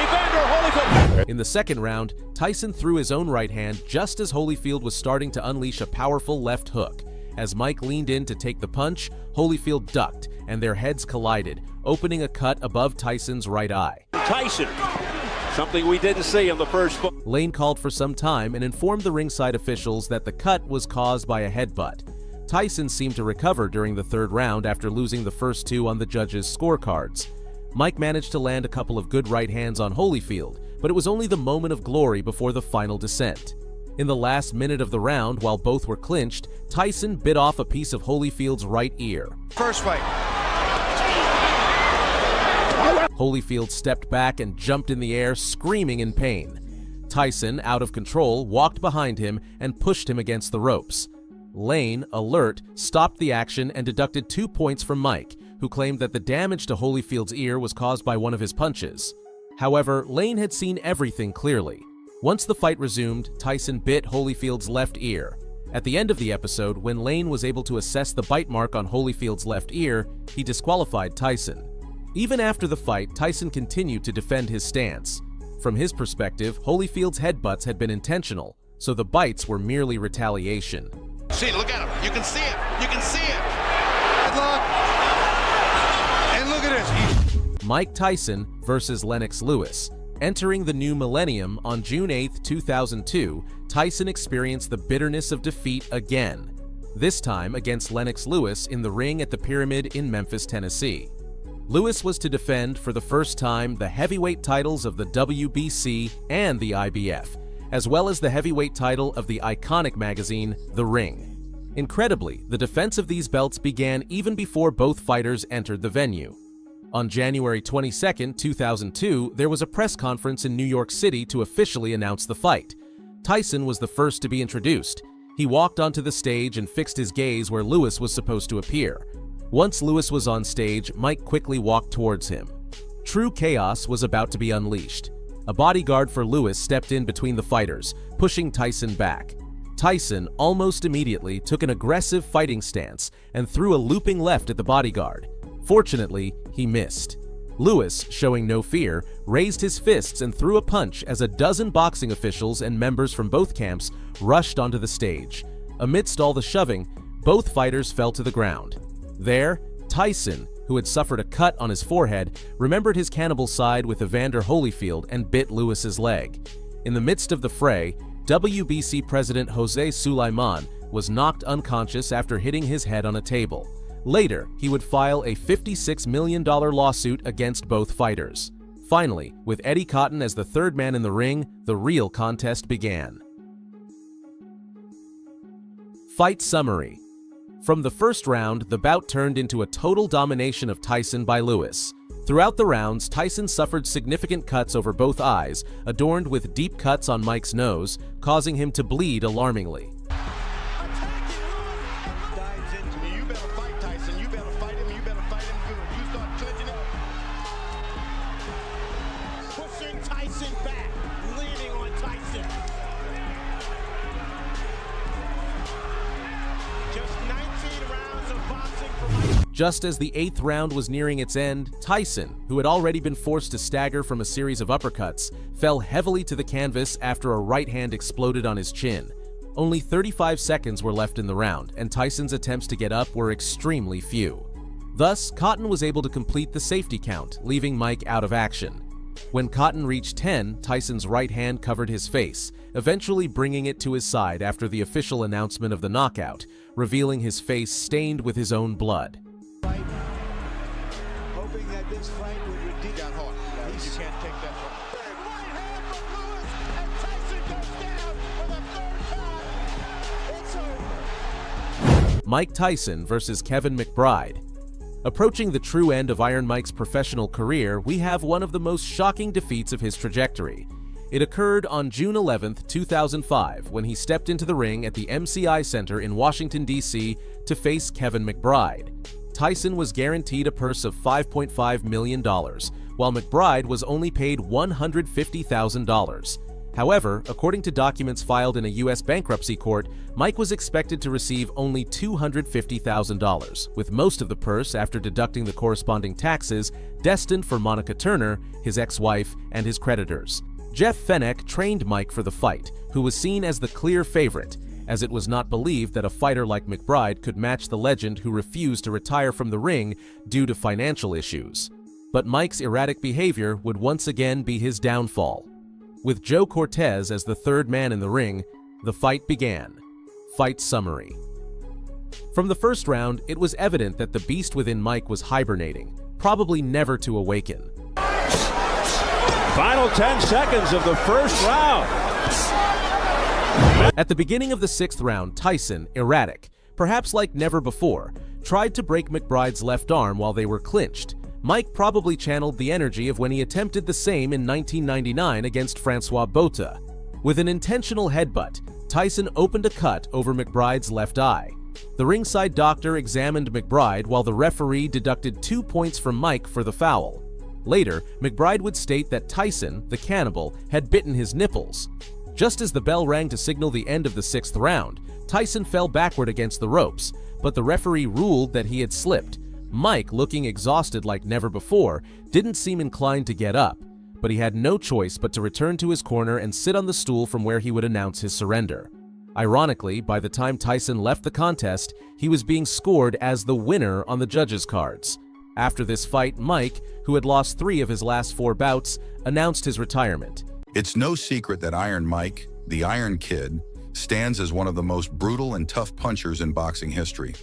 Evander Holyfield. In the second round, Tyson threw his own right hand just as Holyfield was starting to unleash a powerful left hook. As Mike leaned in to take the punch, Holyfield ducked, and their heads collided, opening a cut above Tyson's right eye. Tyson, something we didn't see in the first fight. Lane called for some time and informed the ringside officials that the cut was caused by a headbutt. Tyson seemed to recover during the third round after losing the first two on the judges' scorecards. Mike managed to land a couple of good right hands on Holyfield, but it was only the moment of glory before the final descent. In the last minute of the round, while both were clinched, Tyson bit off a piece of Holyfield's right ear. First fight. Holyfield stepped back and jumped in the air, screaming in pain. Tyson, out of control, walked behind him and pushed him against the ropes. Lane, alert, stopped the action and deducted 2 points from Mike, who claimed that the damage to Holyfield's ear was caused by one of his punches. However, Lane had seen everything clearly. Once the fight resumed, Tyson bit Holyfield's left ear. At the end of the episode, when Lane was able to assess the bite mark on Holyfield's left ear, he disqualified Tyson. Even after the fight, Tyson continued to defend his stance. From his perspective, Holyfield's headbutts had been intentional, so the bites were merely retaliation. See, look at him. You can see it. You can see it. Look. And look at this. Mike Tyson versus Lennox Lewis. Entering the new millennium on June 8, 2002, Tyson experienced the bitterness of defeat again, this time against Lennox Lewis in the ring at the Pyramid in Memphis, Tennessee. Lewis was to defend for the first time the heavyweight titles of the WBC and the IBF, as well as the heavyweight title of the iconic magazine, The Ring. Incredibly, the defense of these belts began even before both fighters entered the venue. On January 22, 2002, there was a press conference in New York City to officially announce the fight. Tyson was the first to be introduced. He walked onto the stage and fixed his gaze where Lewis was supposed to appear. Once Lewis was on stage, Mike quickly walked towards him. True chaos was about to be unleashed. A bodyguard for Lewis stepped in between the fighters, pushing Tyson back. Tyson almost immediately took an aggressive fighting stance and threw a looping left at the bodyguard. Fortunately, he missed. Lewis, showing no fear, raised his fists and threw a punch as a dozen boxing officials and members from both camps rushed onto the stage. Amidst all the shoving, both fighters fell to the ground. There, Tyson, who had suffered a cut on his forehead, remembered his cannibal side with Evander Holyfield and bit Lewis's leg. In the midst of the fray, WBC President Jose Sulaiman was knocked unconscious after hitting his head on a table. Later, he would file a $56 million lawsuit against both fighters. Finally, with Eddie Cotton as the third man in the ring, the real contest began. Fight summary. From the first round, the bout turned into a total domination of Tyson by Lewis. Throughout the rounds, Tyson suffered significant cuts over both eyes, adorned with deep cuts on Mike's nose, causing him to bleed alarmingly. Just as the 8th round was nearing its end, Tyson, who had already been forced to stagger from a series of uppercuts, fell heavily to the canvas after a right hand exploded on his chin. Only 35 seconds were left in the round, and Tyson's attempts to get up were extremely few. Thus, Cotton was able to complete the safety count, leaving Mike out of action. When Cotton reached 10, Tyson's right hand covered his face, eventually bringing it to his side after the official announcement of the knockout, revealing his face stained with his own blood. Hoping that this fight would redeem that hard. You can't take that. Mike Tyson versus Kevin McBride. Approaching the true end of Iron Mike's professional career, we have one of the most shocking defeats of his trajectory. It occurred on June 11, 2005, when he stepped into the ring at the MCI Center in Washington, D.C. to face Kevin McBride. Tyson was guaranteed a purse of $5.5 million, while McBride was only paid $150,000. However, according to documents filed in a U.S. bankruptcy court, Mike was expected to receive only $250,000, with most of the purse, after deducting the corresponding taxes, destined for Monica Turner, his ex-wife, and his creditors. Jeff Fenech trained Mike for the fight, who was seen as the clear favorite, as it was not believed that a fighter like McBride could match the legend who refused to retire from the ring due to financial issues. But Mike's erratic behavior would once again be his downfall. With Joe Cortez as the third man in the ring, the fight began. Fight summary. From the first round, it was evident that the beast within Mike was hibernating, probably never to awaken. Final 10 seconds of the first round. At the beginning of the sixth round, Tyson, erratic, perhaps like never before, tried to break McBride's left arm while they were clinched. Mike probably channeled the energy of when he attempted the same in 1999 against Francois Botha. With an intentional headbutt, Tyson opened a cut over McBride's left eye. The ringside doctor examined McBride while the referee deducted 2 points from Mike for the foul. Later, McBride would state that Tyson, the cannibal, had bitten his nipples. Just as the bell rang to signal the end of the sixth round, Tyson fell backward against the ropes, but the referee ruled that he had slipped. Mike, looking exhausted like never before, didn't seem inclined to get up, but he had no choice but to return to his corner and sit on the stool from where he would announce his surrender. Ironically, by the time Tyson left the contest, he was being scored as the winner on the judges' cards. After this fight, Mike, who had lost 3 of his last 4 bouts, announced his retirement. It's no secret that Iron Mike, the Iron Kid, stands as one of the most brutal and tough punchers in boxing history.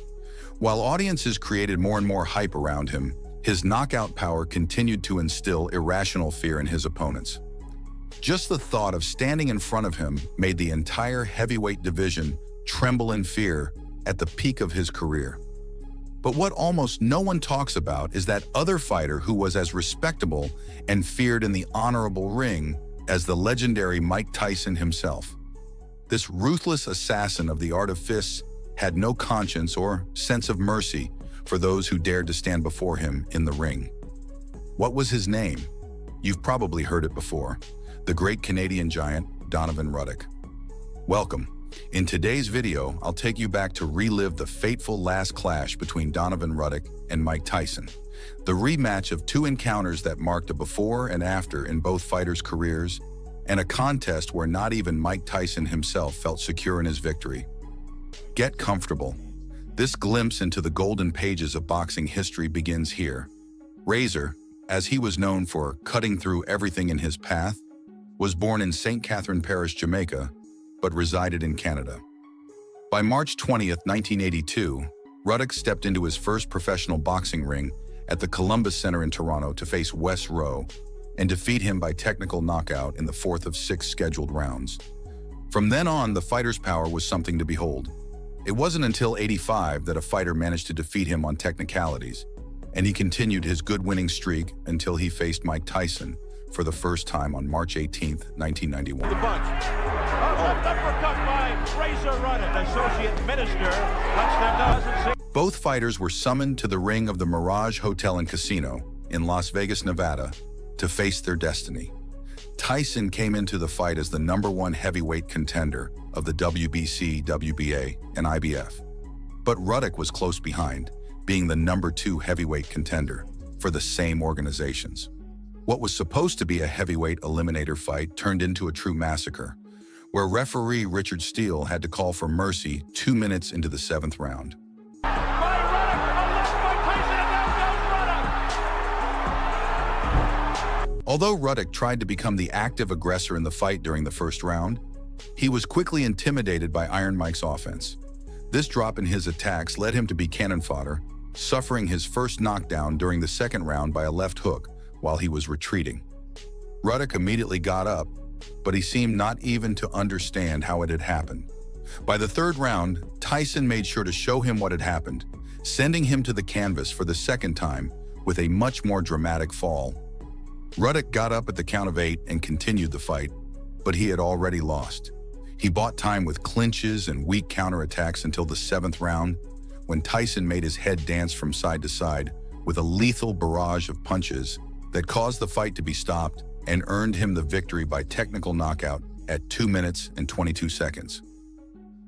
While audiences created more and more hype around him, his knockout power continued to instill irrational fear in his opponents. Just the thought of standing in front of him made the entire heavyweight division tremble in fear at the peak of his career. But what almost no one talks about is that other fighter who was as respectable and feared in the honorable ring as the legendary Mike Tyson himself. This ruthless assassin of the art of fists had no conscience or sense of mercy for those who dared to stand before him in the ring. What was his name? You've probably heard it before. The great Canadian giant, Donovan Ruddock. Welcome. In today's video, I'll take you back to relive the fateful last clash between Donovan Ruddock and Mike Tyson. The rematch of 2 encounters that marked a before and after in both fighters' careers, and a contest where not even Mike Tyson himself felt secure in his victory. Get comfortable. This glimpse into the golden pages of boxing history begins here. Razor, as he was known for cutting through everything in his path, was born in St. Catherine Parish, Jamaica, but resided in Canada. By March 20th, 1982, Ruddock stepped into his first professional boxing ring at the Columbus Center in Toronto to face Wes Rowe and defeat him by technical knockout in the 4th of 6 scheduled rounds. From then on, the fighter's power was something to behold. It wasn't until '85 that a fighter managed to defeat him on technicalities, and he continued his good winning streak until he faced Mike Tyson for the first time on March 18, 1991. The bunch. Left uppercut by Razor Ruddock. Associate Minister lets them know. Both fighters were summoned to the ring of the Mirage Hotel and Casino in Las Vegas, Nevada, to face their destiny. Tyson came into the fight as the #1 heavyweight contender of the WBC, WBA, and IBF. But Ruddock was close behind, being the #2 heavyweight contender for the same organizations. What was supposed to be a heavyweight eliminator fight turned into a true massacre, where referee Richard Steele had to call for mercy 2 minutes into the 7th round. Although Ruddock tried to become the active aggressor in the fight during the first round, he was quickly intimidated by Iron Mike's offense. This drop in his attacks led him to be cannon fodder, suffering his first knockdown during the 2nd round by a left hook while he was retreating. Ruddock immediately got up, but he seemed not even to understand how it had happened. By the third round, Tyson made sure to show him what had happened, sending him to the canvas for the second time with a much more dramatic fall. Ruddock got up at the count of 8 and continued the fight, but he had already lost. He bought time with clinches and weak counterattacks until the 7th round, when Tyson made his head dance from side to side with a lethal barrage of punches that caused the fight to be stopped and earned him the victory by technical knockout at 2 minutes and 22 seconds.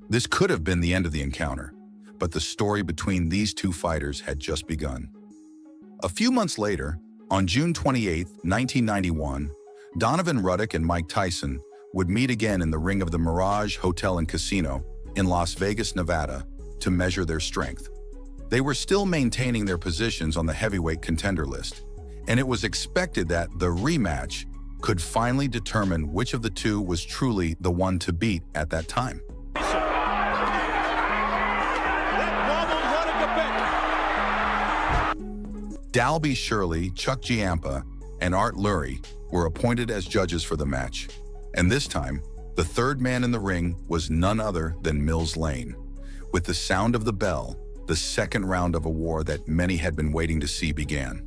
This could have been the end of the encounter, but the story between these two fighters had just begun. A few months later, on June 28, 1991, Donovan Ruddock and Mike Tyson would meet again in the ring of the Mirage Hotel and Casino in Las Vegas, Nevada, to measure their strength. They were still maintaining their positions on the heavyweight contender list, and it was expected that the rematch could finally determine which of the two was truly the one to beat at that time. Dalby Shirley, Chuck Giampa, and Art Lurie were appointed as judges for the match. And this time, the third man in the ring was none other than Mills Lane. With the sound of the bell, the second round of a war that many had been waiting to see began.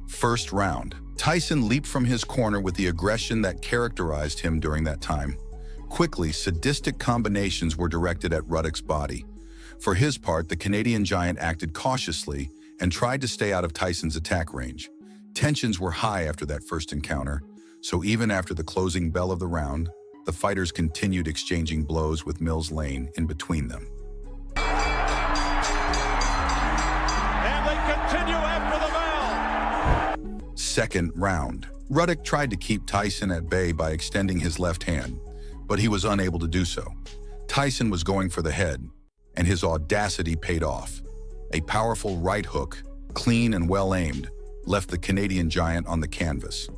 First round. Tyson leaped from his corner with the aggression that characterized him during that time. Quickly, sadistic combinations were directed at Ruddock's body. For his part, the Canadian giant acted cautiously and tried to stay out of Tyson's attack range. Tensions were high after that first encounter, so even after the closing bell of the round, the fighters continued exchanging blows with Mills Lane in between them. And they continue after the bell. Second round. Ruddock tried to keep Tyson at bay by extending his left hand, but he was unable to do so. Tyson was going for the head, and his audacity paid off. A powerful right hook, clean and well-aimed, left the Canadian giant on the canvas.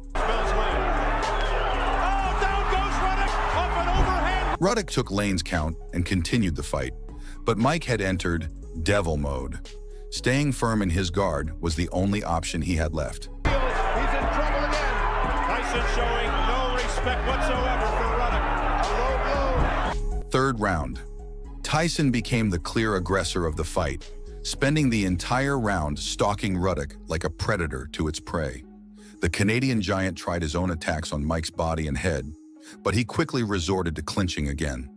Ruddock took Lane's count and continued the fight, but Mike had entered devil mode. Staying firm in his guard was the only option he had left. He's in trouble again. Tyson showing no respect whatsoever for Ruddock. A low blow. Third round. Tyson became the clear aggressor of the fight, spending the entire round stalking Ruddock like a predator to its prey. The Canadian giant tried his own attacks on Mike's body and head, but he quickly resorted to clinching again.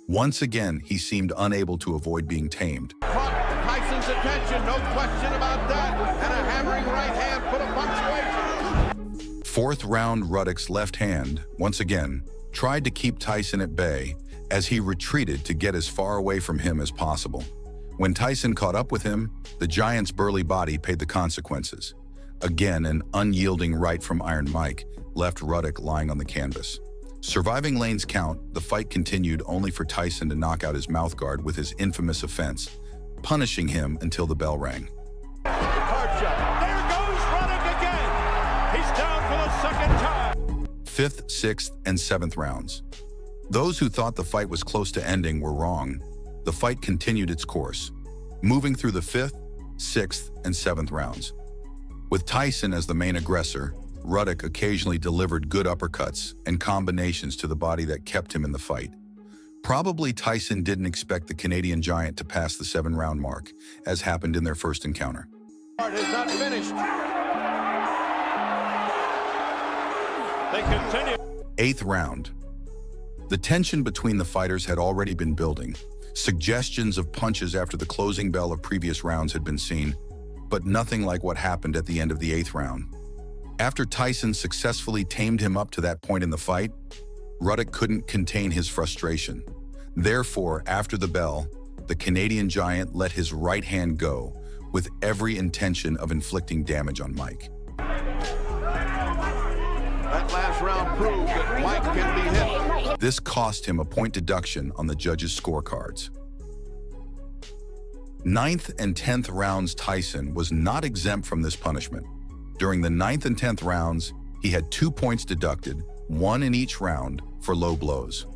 Once again, he seemed unable to avoid being tamed. Caught Tyson's attention, no question about that. And a hammering right hand put him punctuation. Fourth round, Ruddock's left hand, once again, tried to keep Tyson at bay as he retreated to get as far away from him as possible. When Tyson caught up with him, the giant's burly body paid the consequences. Again, an unyielding right from Iron Mike left Ruddock lying on the canvas. Surviving Lane's count, the fight continued only for Tyson to knock out his mouthguard with his infamous offense, punishing him until the bell rang. There goes Ruddock again. He's down for the second time. 5th, 6th, and 7th rounds. Those who thought the fight was close to ending were wrong. The fight continued its course, moving through the 5th, 6th, and 7th rounds. With Tyson as the main aggressor, Ruddock occasionally delivered good uppercuts and combinations to the body that kept him in the fight. Probably Tyson didn't expect the Canadian giant to pass the 7-round mark, as happened in their first encounter. Part is not finished. They continue. 8th round. The tension between the fighters had already been building. Suggestions of punches after the closing bell of previous rounds had been seen, but nothing like what happened at the end of the 8th round. After Tyson successfully tamed him up to that point in the fight, Ruddock couldn't contain his frustration. Therefore, after the bell, the Canadian giant let his right hand go, with every intention of inflicting damage on Mike. That last round proved that Mike can be hit. This cost him a point deduction on the judges' scorecards. 9th and 10th rounds, Tyson was not exempt from this punishment. During the 9th and 10th rounds, he had 2 points deducted, 1 in each round, for low blows.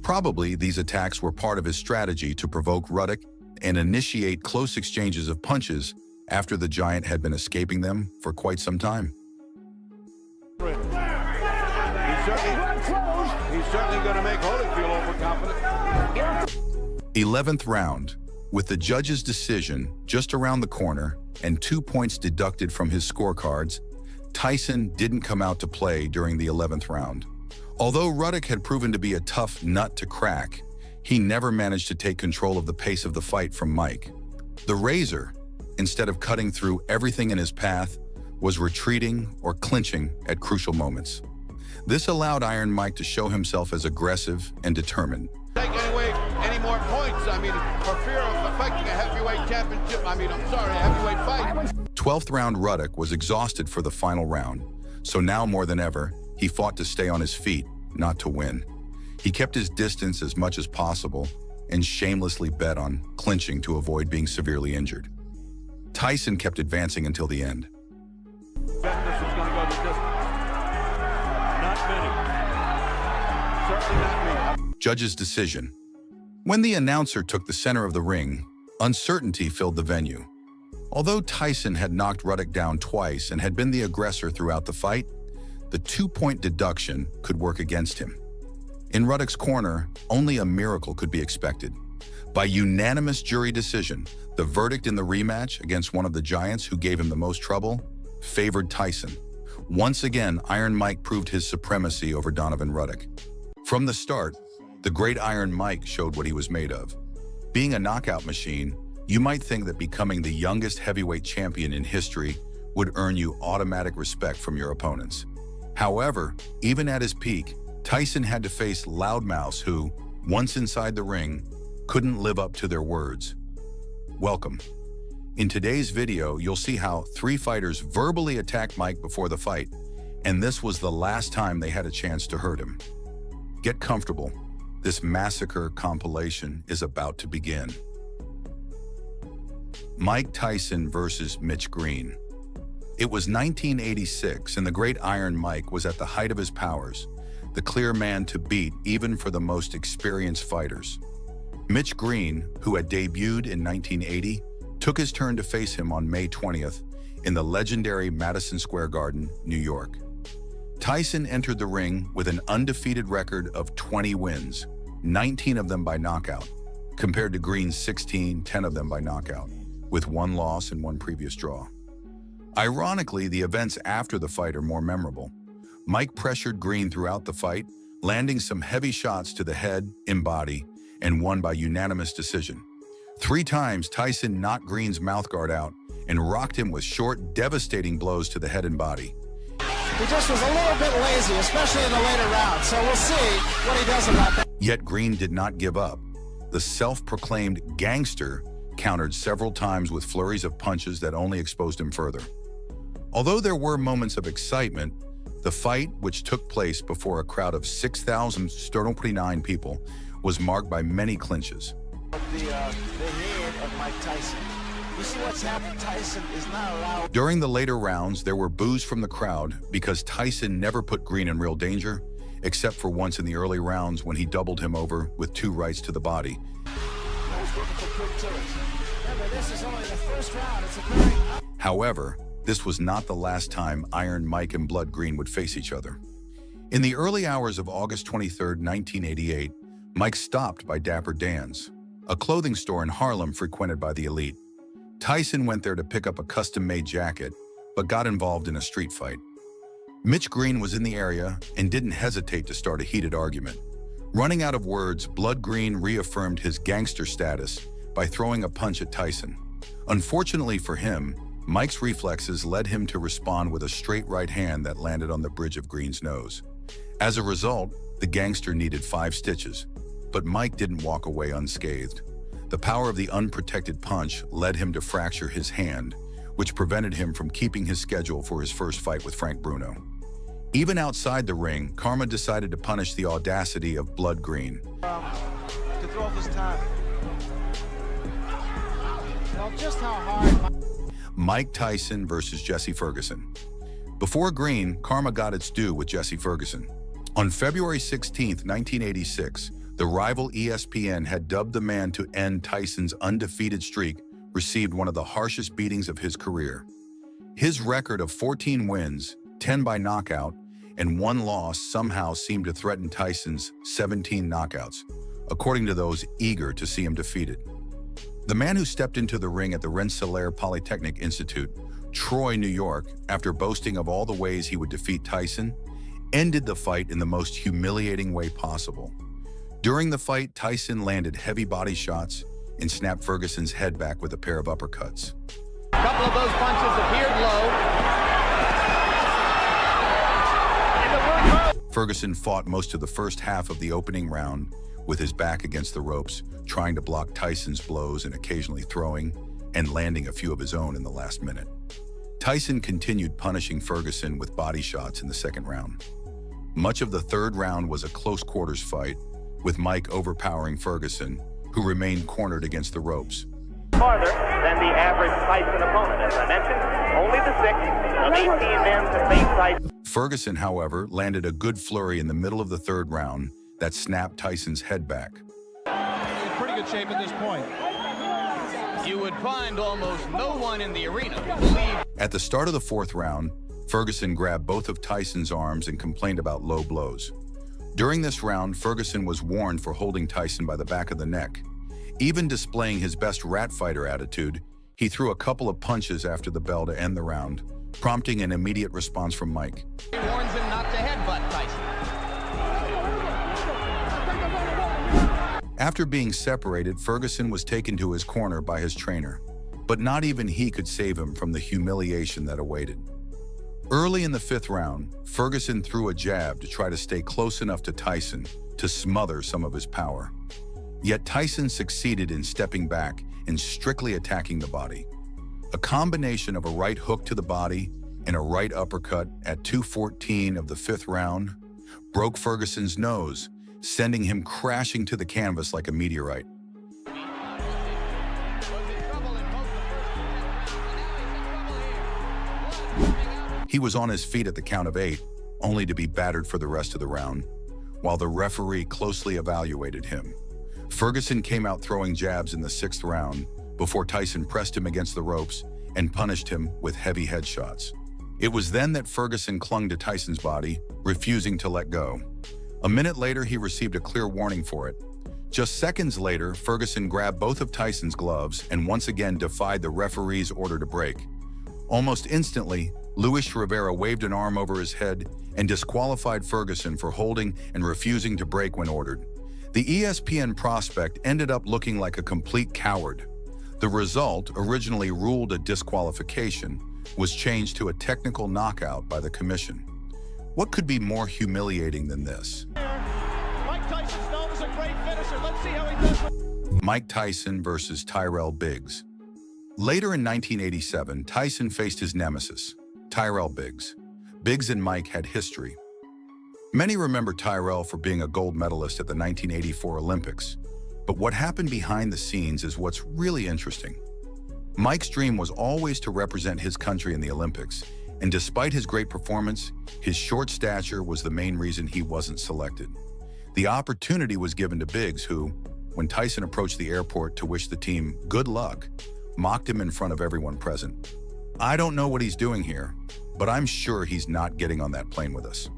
Probably these attacks were part of his strategy to provoke Ruddock and initiate close exchanges of punches after the giant had been escaping them for quite some time. He certainly going to make Holyfield overconfident. 11th round. With the judge's decision just around the corner and 2 points deducted from his scorecards, Tyson didn't come out to play during the 11th round. Although Ruddock had proven to be a tough nut to crack, he never managed to take control of the pace of the fight from Mike. The Razor, instead of cutting through everything in his path, was retreating or clinching at crucial moments. This allowed Iron Mike to show himself as aggressive and determined. Take any more points, for fear of affecting a heavyweight championship, a heavyweight fight. 12th round. Ruddock was exhausted for the final round, so now more than ever, he fought to stay on his feet, not to win. He kept his distance as much as possible and shamelessly bet on clinching to avoid being severely injured. Tyson kept advancing until the end. Bet this was going to go the distance. Not many. Certainly not me. Judge's decision. When the announcer took the center of the ring, uncertainty filled the venue. Although Tyson had knocked Ruddock down twice and had been the aggressor throughout the fight, the 2-point deduction could work against him. In Ruddock's corner, only a miracle could be expected. By unanimous jury decision, the verdict in the rematch against one of the giants who gave him the most trouble favored Tyson. Once again, Iron Mike proved his supremacy over Donovan Ruddock. From the start, the great Iron Mike showed what he was made of. Being a knockout machine, you might think that becoming the youngest heavyweight champion in history would earn you automatic respect from your opponents. However, even at his peak, Tyson had to face loudmouths who, once inside the ring, couldn't live up to their words. Welcome. In today's video, you'll see how 3 fighters verbally attacked Mike before the fight, and this was the last time they had a chance to hurt him. Get comfortable. This massacre compilation is about to begin. Mike Tyson versus Mitch Green. It was 1986, and the great Iron Mike was at the height of his powers, the clear man to beat even for the most experienced fighters. Mitch Green, who had debuted in 1980, took his turn to face him on May 20th in the legendary Madison Square Garden, New York. Tyson entered the ring with an undefeated record of 20 wins, 19 of them by knockout, compared to Green's 16, 10 of them by knockout, with 1 loss and 1 previous draw. Ironically, the events after the fight are more memorable. Mike pressured Green throughout the fight, landing some heavy shots to the head and body, and won by unanimous decision. 3 times, Tyson knocked Green's mouthguard out and rocked him with short, devastating blows to the head and body. He just was a little bit lazy, especially in the later rounds, so we'll see what he does about that. Yet Green did not give up. The self-proclaimed gangster countered several times with flurries of punches that only exposed him further. Although there were moments of excitement, the fight, which took place before a crowd of 6,039 people, was marked by many clinches. The head of Mike Tyson. You see what's happened? Tyson is not allowed. During the later rounds, there were boos from the crowd because Tyson never put Green in real danger, except for once in the early rounds when he doubled him over with 2 rights to the body. Remember, this is only the first round. It's a very... However, this was not the last time Iron Mike and Blood Green would face each other. In the early hours of August 23, 1988, Mike stopped by Dapper Dan's, a clothing store in Harlem frequented by the elite. Tyson went there to pick up a custom-made jacket, but got involved in a street fight. Mitch Green was in the area and didn't hesitate to start a heated argument. Running out of words, Blood Green reaffirmed his gangster status by throwing a punch at Tyson. Unfortunately for him, Mike's reflexes led him to respond with a straight right hand that landed on the bridge of Green's nose. As a result, the gangster needed 5 stitches, but Mike didn't walk away unscathed. The power of the unprotected punch led him to fracture his hand, which prevented him from keeping his schedule for his first fight with Frank Bruno. Even outside the ring, Karma decided to punish the audacity of Blood Green. To throw this time. Well, just how hard... Mike Tyson versus Jesse Ferguson. Before Green, Karma got its due with Jesse Ferguson. On February 16, 1986, the rival ESPN had dubbed the man to end Tyson's undefeated streak received one of the harshest beatings of his career. His record of 14 wins, 10 by knockout, and one loss somehow seemed to threaten Tyson's 17 knockouts, according to those eager to see him defeated. The man who stepped into the ring at the Rensselaer Polytechnic Institute, Troy, New York, after boasting of all the ways he would defeat Tyson, ended the fight in the most humiliating way possible. During the fight, Tyson landed heavy body shots and snapped Ferguson's head back with a pair of uppercuts. A couple of those punches appeared low. Ferguson fought most of the first half of the opening round with his back against the ropes, trying to block Tyson's blows and occasionally throwing and landing a few of his own in the last minute. Tyson continued punishing Ferguson with body shots in the second round. Much of the third round was a close quarters fight, with Mike overpowering Ferguson, who remained cornered against the ropes. Farther than the average Tyson opponent. As I mentioned, only the 6th of 18 men to face Tyson. Ferguson, however, landed a good flurry in the middle of the third round that snapped Tyson's head back. In pretty good shape at this point. You would find almost no one in the arena who believed. At the start of the fourth round, Ferguson grabbed both of Tyson's arms and complained about low blows. During this round, Ferguson was warned for holding Tyson by the back of the neck. Even displaying his best rat fighter attitude, he threw a couple of punches after the bell to end the round, prompting an immediate response from Mike. He warns him not to headbutt Tyson. After being separated, Ferguson was taken to his corner by his trainer, but not even he could save him from the humiliation that awaited. Early in the fifth round, Ferguson threw a jab to try to stay close enough to Tyson to smother some of his power. Yet Tyson succeeded in stepping back and strictly attacking the body. A combination of a right hook to the body and a right uppercut at 2:14 of the fifth round broke Ferguson's nose, sending him crashing to the canvas like a meteorite. He was on his feet at the count of 8, only to be battered for the rest of the round, while the referee closely evaluated him. Ferguson came out throwing jabs in the 6th round before Tyson pressed him against the ropes and punished him with heavy headshots. It was then that Ferguson clung to Tyson's body, refusing to let go. A minute later, he received a clear warning for it. Just seconds later, Ferguson grabbed both of Tyson's gloves and once again defied the referee's order to break. Almost instantly, Luis Rivera waved an arm over his head and disqualified Ferguson for holding and refusing to break when ordered. The ESPN prospect ended up looking like a complete coward. The result, originally ruled a disqualification, was changed to a technical knockout by the commission. What could be more humiliating than this? Mike Tyson's known as a great finisher. Let's see how he does. Mike Tyson versus Tyrell Biggs. Later in 1987, Tyson faced his nemesis, Tyrell Biggs. Biggs and Mike had history. Many remember Tyrell for being a gold medalist at the 1984 Olympics, but what happened behind the scenes is what's really interesting. Mike's dream was always to represent his country in the Olympics, and despite his great performance, his short stature was the main reason he wasn't selected. The opportunity was given to Biggs, who, when Tyson approached the airport to wish the team good luck, mocked him in front of everyone present. "I don't know what he's doing here, but I'm sure he's not getting on that plane with us."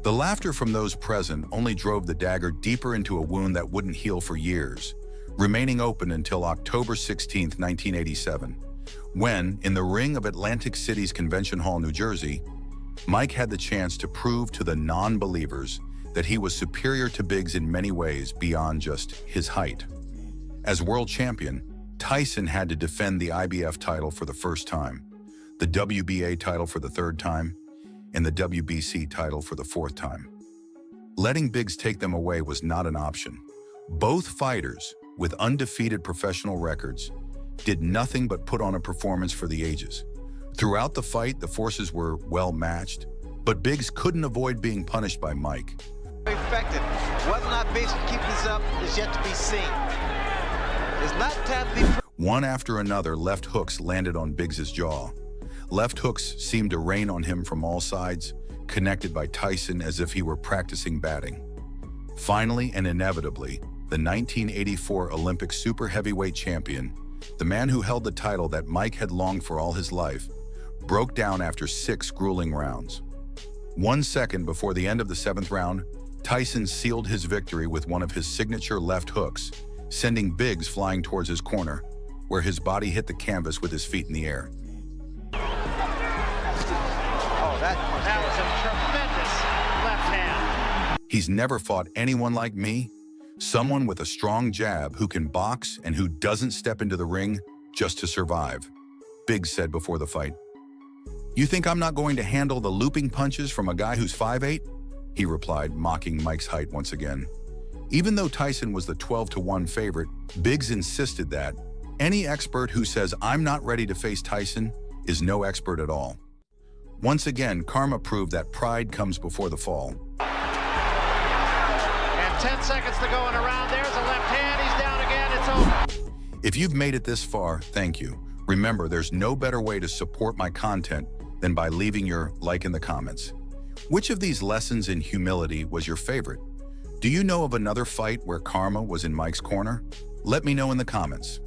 The laughter from those present only drove the dagger deeper into a wound that wouldn't heal for years, remaining open until October 16, 1987, when, in the ring of Atlantic City's Convention Hall, New Jersey, Mike had the chance to prove to the non-believers that he was superior to Biggs in many ways beyond just his height. As world champion, Tyson had to defend the IBF title for the first time, the WBA title for the third time, and the WBC title for the fourth time. Letting Biggs take them away was not an option. Both fighters, with undefeated professional records, did nothing but put on a performance for the ages. Throughout the fight, the forces were well matched, but Biggs couldn't avoid being punished by Mike. Effective. Whether or not Biggs can keep this up is yet to be seen. It's not time to be... One after another, left hooks landed on Biggs's jaw. Left hooks seemed to rain on him from all sides, connected by Tyson as if he were practicing batting. Finally and inevitably, the 1984 Olympic super heavyweight champion, the man who held the title that Mike had longed for all his life, broke down after 6 grueling rounds. 1 second before the end of the 7th round, Tyson sealed his victory with one of his signature left hooks, sending Biggs flying towards his corner, where his body hit the canvas with his feet in the air. Oh, that was a tremendous left hand. He's never fought anyone like me, someone with a strong jab who can box and who doesn't step into the ring just to survive, Biggs said before the fight. You think I'm not going to handle the looping punches from a guy who's 5'8"? He replied, mocking Mike's height once again. Even though Tyson was the 12-1 favorite, Biggs insisted that any expert who says I'm not ready to face Tyson is no expert at all. Once again, karma proved that pride comes before the fall. And 10 seconds to go in a round. There's a left hand. He's down again. It's over. If you've made it this far, thank you. Remember, there's no better way to support my content than by leaving your like in the comments. Which of these lessons in humility was your favorite? Do you know of another fight where karma was in Mike's corner? Let me know in the comments.